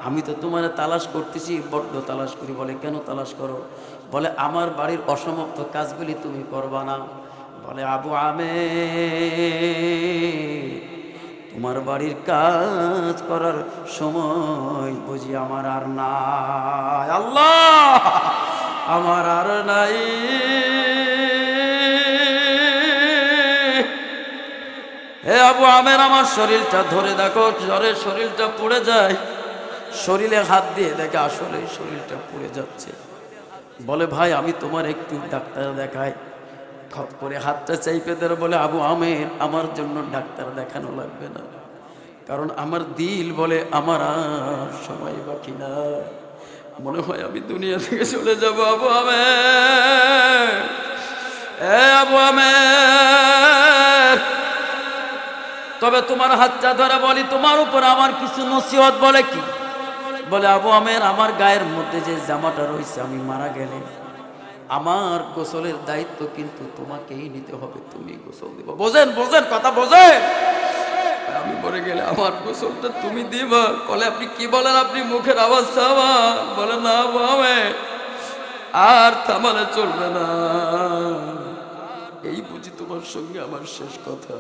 আমি তো তোমার তালাশ করতেছি, বড্ড তালাশ করি। বলে কেন তালাশ করো? বলে আমার বাড়ির অসমাপ্ত কাজগুলি তুমি করবা না। বলে আবু আমের, তোমার বাড়ির কাজ করার সময় বুঝি আমার আর নাই। আল্লাহ, আমার আর নাই। হে আবু আমের, আমার শরীরটা ধরে দেখো, জ্বরে শরীরটা পুড়ে যায়। শরীরে হাত দিয়ে দেখে আসলে শরীরটা পুড়ে যাচ্ছে। বলে ভাই আমি তোমার একটু ডাক্তার দেখাই। খপ করে হাতটা চাইপে ধরে বলে, আবু আমের, আমার জন্য ডাক্তার দেখানো লাগবে না, কারণ আমার দিল বলে আমার আর সময় বাকি না। মনে হয় আমি দুনিয়া থেকে চলে যাব। আবু আমের, আবু আমের, তবে তোমার হাতটা ধরে বলি, তোমার উপর আমার কিছু নসিহত। বলে কি? বলে আবু আমের, আমার গায়ের মধ্যে যে জামাটা রয়েছে, আমি মারা গেলে আমার গোসলের দায়িত্ব কিন্তু তোমাকেই নিতে হবে, তুমি গোসল দিবা। বোঝেন বোঝেন কথা বোঝেন? আমি মরে গেলে আমার গোসলটা তুমি দিবা। বলে আপনি কি বলেন? আপনি মুখের আওয়াজ থামান। বলে না আবু আমের, আর থামালে চলবে না, এই বুঝি তোমার সঙ্গে আমার শেষ কথা।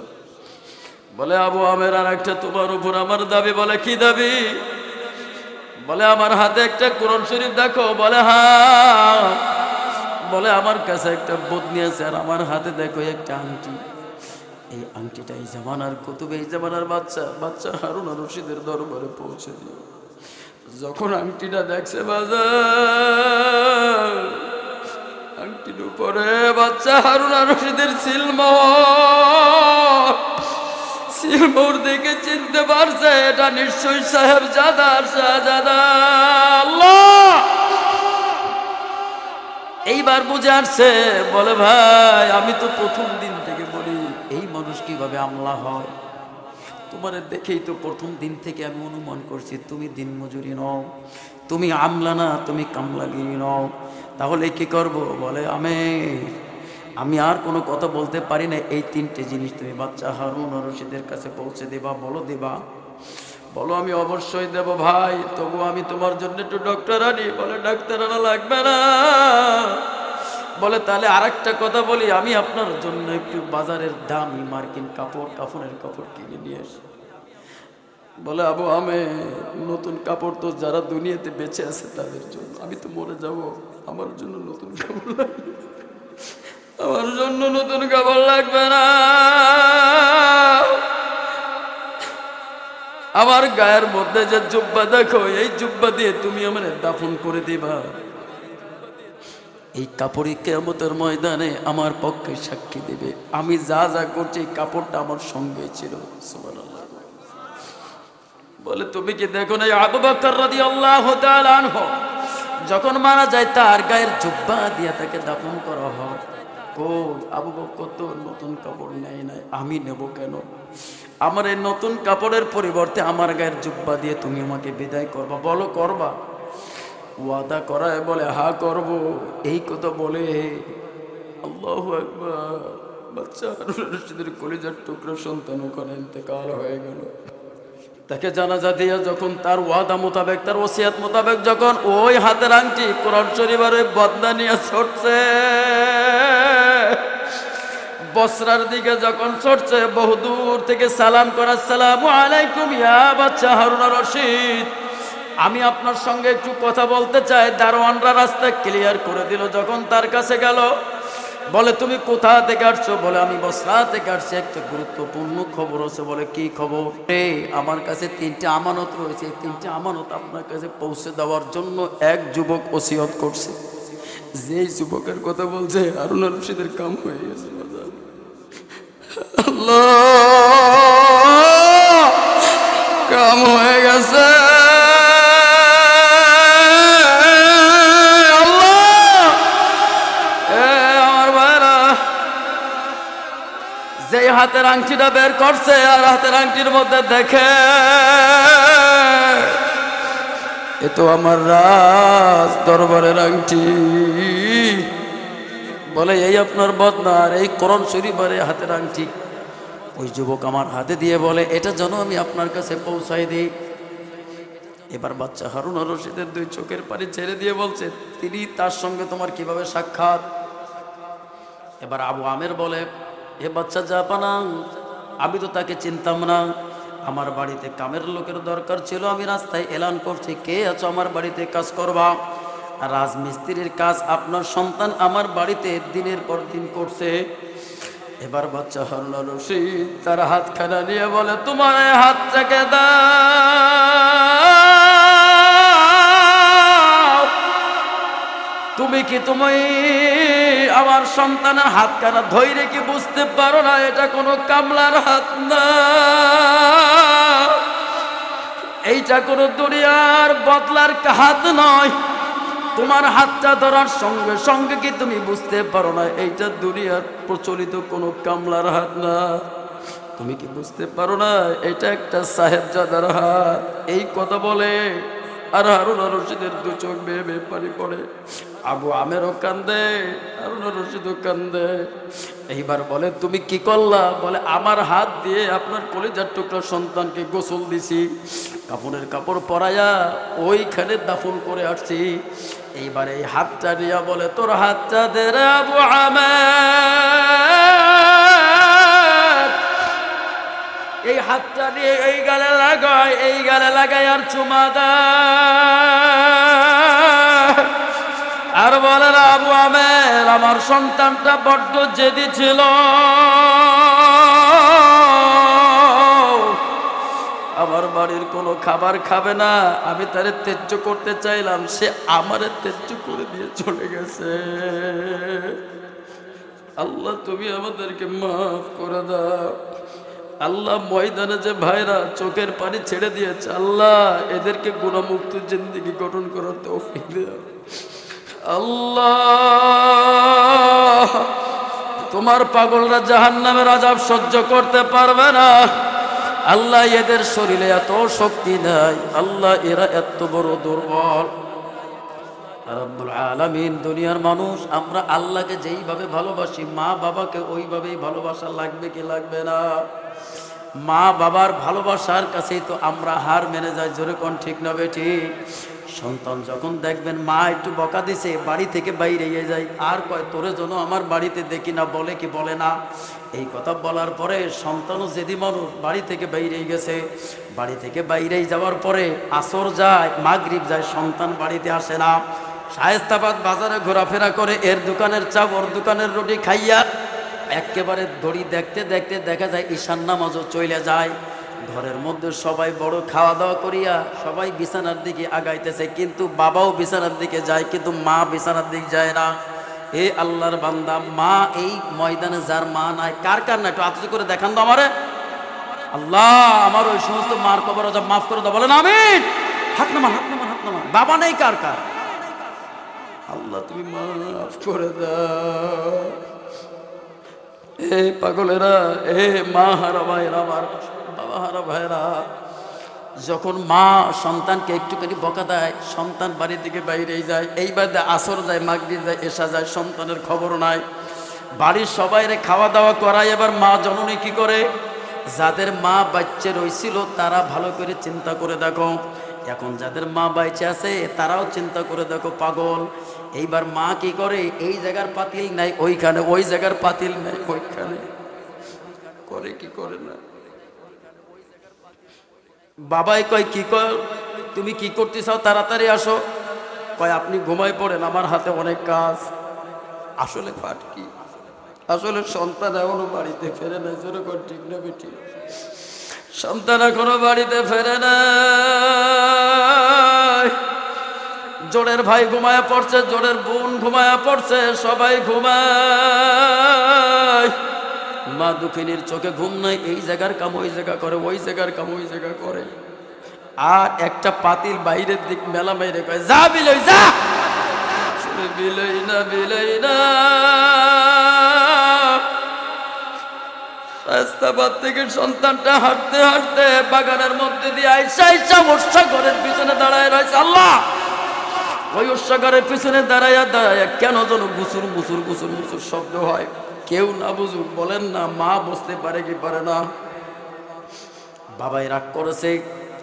বলে আবু আমের, আর একটা তোমার উপর আমার দাবি। বলে কি দাবি? বলে আমার হাতে একটা কোরআন শরীফ দেখো। বলে হ্যাঁ। বলে আমার কাছে একটা বদনি আছে, আর আমার হাতে দেখো একটা আংটি। এই আংটিটা এই জামানার কুতুব, এই জামানার বাচ্চা হারুন আর রশিদের দরবারে পৌঁছে দিও। যখন আংটিটা দেখছে বাজার, আংটির উপরে বাচ্চা হারুন আর রশিদের সিলমোহর দেখে চিনতে পারছে এটা নিশ্চয়ই সাহেবজাদার শাহজাদা। আল্লাহ এইবার বুঝে আসছে। বলে ভাই, আমি তো প্রথম দিন থেকে বলি এই মানুষ কিভাবে আমলা হয়। তোমার দেখেই তো প্রথম দিন থেকে আমি অনুমান করছি তুমি দিন মজুরি নও, তুমি আমলা না, তুমি কামলাগিরি নও। তাহলে কি করব? বলে আমি আর কোনো কথা বলতে পারি না। এই তিনটে জিনিস তুমি বাচ্চা হারুন আর রশিদের কাছে পৌঁছে দেবা। বলো দেবা? বলো আমি অবশ্যই দেব ভাই, তবু আমি তোমার জন্য একটু ডক্টর আনি। বলে ডাক্তার আনা লাগবে না। বলে তাহলে আর একটা কথা বলি, আমি আপনার জন্য একটু বাজারের দামি মার্কিন কাফনের কাপড় কিনে নিয়ে আসি। বলে আবু আমের, নতুন কাপড় তো যারা দুনিয়াতে বেঁচে আছে তাদের জন্য, আমি তো মরে যাব, আমার জন্য নতুন কাপড় লাগবে, আমার জন্য নতুন কাপড় লাগবে না। আমার গায়ের মধ্যে যে জুব্বা দেখো, এই জুব্বা দিয়ে তুমি আমার দাফন করে দিবা। এই কাপড়ই কিয়ামতের ময়দানে আমার পক্ষে সাক্ষী দেবে আমি যা যা করছি। এই কাপড়টা আমার সঙ্গে ছিল। সুবহানাল্লাহ। বলে তুমি কি দেখো না আবু বকর রাদিয়াল্লাহু তাআলা আনহু যখন মারা যায় তার গায়ের জুব্বা দিয়ে তাকে দাফন করা হয়। কই আবু বকর তো নতুন কাপড় নেয় নাই, আমি নেব কেন? আমার এই নতুন কাপড়ের পরিবর্তে আমার গায়ের জুব্বা দিয়ে তুমি আমাকে বিদায় করবা। বলো করবা? ওয়াদা করায় বলে হ্যাঁ করব। এই কথা বলে আল্লাহু আকবার, বাচ্চা হারুন রশিদের কলিজার টুকরো সন্তান ওখানে ইন্তেকাল হয়ে গেল। তাকে জানাজা দিয়া যখন তার ওয়াদা মোতাবেক, তার ওসিয়াত মোতাবেক যখন ওই হাতের আংটি কোরআন শরীফের ওই বদনা নিয়ে ছুটছে, বসরার দিকে যখন ছুটছে, বহুদূর থেকে সালাম করা, আসসালামু আলাইকুম ইয়া বাচ্চা হারুন রশিদ, আমি আপনার সঙ্গে একটু কথা বলতে চাই। দারোয়ানরা রাস্তা ক্লিয়ার করে দিল। যখন তার কাছে গেল, বলে তুমি কোথা থেকে আসছো? বলে আমি বসরা থেকে আসছি, একটা গুরুত্বপূর্ণ খবর আছে। বলে কি খবর? আমার কাছে 3টে আমানত রয়েছে, 3টে আমানত আপনার কাছে পৌঁছে দেওয়ার জন্য এক যুবক ওসিয়ত করছে। যেই যুবকের কথা বলছে হারুন রশিদের কাম হয়ে গেছে। আল্লাহ, কাম হয়ে গেছে। যে হাতের আংটিটা বের করছে আর হাতের আংটির মধ্যে দেখে এ তো আমার রাজ দরবারের আংটি। বলে এই আপনার বদনা আর এই কোরআন শরীফের হাতের আংটি। ওই যুবক আমার হাতে দিয়ে বলে এটা যেন আমি আপনার কাছে পৌঁছাই দিই। এবার বাচ্চা হারুন আর রশিদের 2 চোখের পানি ছেড়ে দিয়ে বলছে তিনি তার সঙ্গে তোমার কিভাবে সাক্ষাৎ? এবার আবু আমের বলে এ বাচ্চা জাপানা, আমি তো তাকে চিনতাম না। আমার বাড়িতে কামের লোকের দরকার ছিল, আমি রাস্তায় এলান করছি কে আছো আমার বাড়িতে কাজ করবা। রাজমিস্ত্রির কাজ আপনার সন্তান আমার বাড়িতে দিনের পর দিন করছে। এবার বাচ্চা হারুন আর রশিদ তার হাতখানা নিয়ে বলে তোমার এই হাতটাকে দাও। তুমি আমার সন্তানের হাতখানা ধৈর্য কি বুঝতে পারো না? এটা কোনো কামলার হাত না, এইটা কোনো দুনিয়ার বদলার হাত নয়। তোমার হাতটা ধরার সঙ্গে সঙ্গে কি তুমি বুঝতে পারো না এইটা দুনিয়ার প্রচলিত কোনো কামলার হাত না? তুমি কি বুঝতে পারো না এটা একটা সাহেবজাদার হাত? এই কথা বলে আর হারুন রশিদের দু চোখ বেয়ে বেয়ে পানি পড়ে। আবু আমেরও কান্দে, হারুন রশিদও কান্দে। এইবার বলে তুমি কি করলা? বলে আমার হাত দিয়ে আপনার কলিজার টুকরা সন্তানকে গোসল দিছি, কাপড়ের কাপড় পরাইয়া ওইখানে দাফন করে আসছি। এইবার এই হাতটা নিয়ে বলে তোর হাতটা দে রে আবু আমের। এই হাতটা নিয়ে এই গালে লাগায়, এই গালে লাগায় আর চুমা দেয় আর বলে আবু আমের আমার সন্তানটা বড্ড জেদি ছিল, আমার বাড়ির কোনো খাবার খাবে না, আমি তারে ত্যায্য করতে চাইলাম, সে আমারে ত্যায্য করে দিয়ে চলে গেছে। আল্লাহ তুমি আমাদেরকে মাফ করে দাও। আল্লাহ ময়দানে যে ভাইরা চোখের পানি ছেড়ে দিয়েছে, আল্লাহ এদেরকে গুনাহমুক্ত জিন্দেগি গঠন করার তৌফিক দাও। আল্লাহ তোমার পাগলরা জাহান্নামের আযাব সহ্য করতে পারবে না। আল্লাহ এদের শরীরে এত শক্তি নাই, আল্লাহ এরা এত বড় দুর্বল। রব্বুল আলামিন দুনিয়ার মানুষ আমরা আল্লাহকে যেইভাবে ভালোবাসি মা বাবাকে ওইভাবেই ভালোবাসা লাগবে কি লাগবে না? মা বাবার ভালোবাসার কাছেই তো আমরা হার মেনে যাই। জোরে কোন ঠিক না বেঠিক? সন্তান যখন দেখবেন মা একটু বকা দিছে বাড়ি থেকে বাইরে যায় আর কয় তোরে জন্য আমার বাড়িতে দেখি না, বলে কি বলে না? এই কথা বলার পরে সন্তানও যেদি মানুষ বাড়ি থেকে বাইরে গেছে, বাড়ি থেকে বাইরে যাওয়ার পরে আসর যায় মাগরিব যায়, সন্তান বাড়িতে আসে না। শায়েস্তাবাদ বাজারে ঘোরাফেরা করে এর দোকানের চা ওর দোকানের রুটি খাইয়া একেবারে দড়ি দেখতে দেখতে দেখা যায় ঈশান নামাজও চলে যায়। ঘরের মধ্যে সবাই বড় খাওয়া দাওয়া করিয়া সবাই বিছানার দিকে আগাইতেছে, কিন্তু বাবাও বিছানার দিকে যায়, কিন্তু মা বিছানার দিকে যায় না। এ আল্লাহর বান্দা, মা এই ময়দানে যার মা নাই, কার কার না একটু আত্মীয় করে দেখান তো আমারে। আল্লাহ আমার ওই সমস্ত মার কবর আযাব মাফ করে দাও, বলেন আমিন। হাত নামান, হাত নামান, হাত নামান। বাবা নেই কার কার? আল্লাহ তুমি মাফ করে দাও। এ পাগলেরা, এ মা হারা ভাইরা, আমার বাবা হারা ভাইরা, যখন মা সন্তানকে একটুখানি বকা দেয় সন্তান বাড়ি থেকে বাইরে যায়, এইবার আসর যায় মাগরিব যায় এশা যায়, সন্তানের খবর নাই। বাড়ির সবাইরে খাওয়া দাওয়া করায়, এবার মা জননী কি করে? যাদের মা বাচ্চা রইছিল তারা ভালো করে চিন্তা করে দেখো, এখন যাদের মা বাইচে আছে তারাও চিন্তা করে দেখো পাগল। এইবার মা কি করে? এই জায়গার পাতিল নাই ওইখানে, ওই জায়গার পাতিল নাই ওইখানে, করে কি করে না? বাবাই কয় কি কর, তুমি কি করতে চাও? তাড়াতাড়ি আসো। কয় আপনি ঘুমাই পড়েন, আমার হাতে অনেক কাজ। আসলে পাট কি? আসলে সন্তান এখনো বাড়িতে ফেরে না। যেরকম ঠিক না বেটি? সন্তান এখনো বাড়িতে ফেরে না। জোড়ের ভাই ঘুমায়া পড়ছে, জোড়ের বোন ঘুমায়া পড়ছে, সবাই ঘুমায়। মা দুঃখিনীর চোখে ঘুম নাই, এই জায়গার কাম ওই জায়গা করে, ওই জায়গার কাম ওই জায়গা করে। আর একটা পাতিল বাইরের দিক মেলা মেরে কয় যা বিলই যা। বিলই না, বিলই না। রাস্তাবাদ থেকে সন্তানটা হাঁটতে হাঁটতে বাগানের মধ্যে দিয়ে আইসা আইসা বর্ষা ঘরের পিছনে দাঁড়ায় রয়েছে। আল্লাহ ওই উৎসাগরের পিছনে দাঁড়াইয়া দাঁড়াইয়া কেন যেন গুসুর মুসুর গুসুর মুসুর শব্দ হয়। কেউ না বুঝুক, বলেন না মা বুঝতে পারে কি পারে না? বাবাই রাগ করেছে,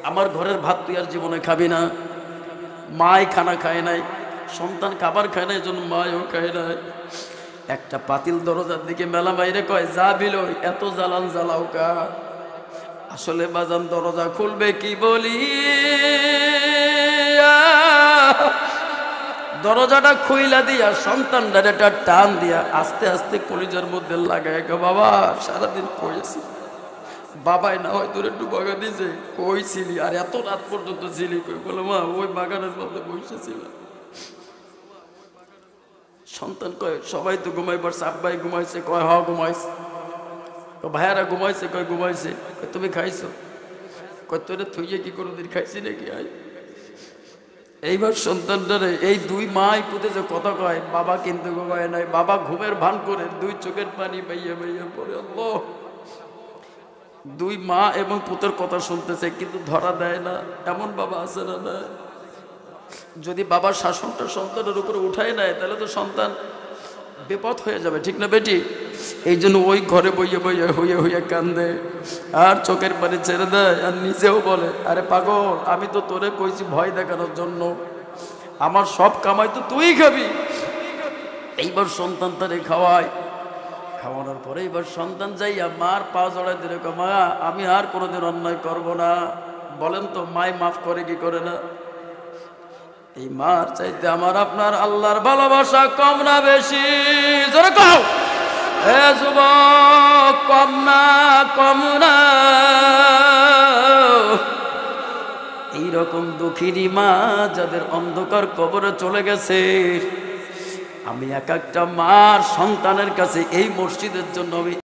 আমার ঘরের ভাত তুই আর জীবনে খাবি না। মাই খানা খায় নাই, সন্তান খাবার খায় নাই, জন্য মায়ও খায় নাই। একটা পাতিল দরজার দিকে মেলা বাইরে কয় যা বিলই, এত জ্বালান জ্বালাও কা? আসলে বাজান দরজা খুলবে কি বলি, দরজাটা খুইলা দিয়া সন্তানটার একটা টান দিয়া আস্তে আস্তে কলিজার মধ্যে লাগায়, বাবা সারাদিন কইছি, বাবাই না হয় তোর একটু বকা দিয়েছে, কইছিলি আর এত রাত পর্যন্ত ছিলি কই? বলো মা ওই বাগানের মধ্যে বসেছিলাম। সন্তান কয় সবাই তো ঘুমাই পড়ছে, আব্বাই ঘুমাইছে? কয় হ ঘুমাইছে। ভাইয়ারা ঘুমাইছে? কয় ঘুমাইছে। তুমি খাইছো? কয় তোরে থইয়ে কি কোনোদিন খাইছি নাকি? এইবার সন্তানটারে এই দুই মাই পুঁতে যে কথা কয়, বাবা কিন্তু কয় নাই, বাবা ঘুমের ভান করে দুই চোখের পানি বাইয়া বাইয়া পড়ে। আল্লাহ, দুই মা এবং পুতের কথা শুনতেছে কিন্তু ধরা দেয় না। এমন বাবা আছে না? না, যদি বাবার শাসনটা সন্তানের উপরে উঠায় নেয় তাহলে তো সন্তান বিপদ হয়ে যাবে, ঠিক না বেটি? এই জন্য ওই ঘরে বইয়ে বইয়ে হইয়ে হইয়ে কান্দে আর চোখের পানি ছেড়ে দেয়, আর নিজেও বলে, আরে পাগল, আমি তো তোরে কইছি ভয় দেখানোর জন্য, আমার সব কামাই তো তুই খাবি। এইবার সন্তান তারে খাওয়ায়, খাওয়ানোর পরে এবার সন্তান যাইয়া মার পা জড়ায় দিলে, মা আমি আর কোনোদিন অন্যায় করব না। বলেন তো মাই মাফ করে কি করে না? এই মার চাইতে আমার আপনার আল্লাহর ভালোবাসা কম না বেশি? জোরে কও হে যুবক, কম না কম না? এইরকম দুঃখিনী মা যাদের অন্ধকার কবরে চলে গেছে, আমি এক একটা মার সন্তানের কাছে এই মসজিদের জন্য আমি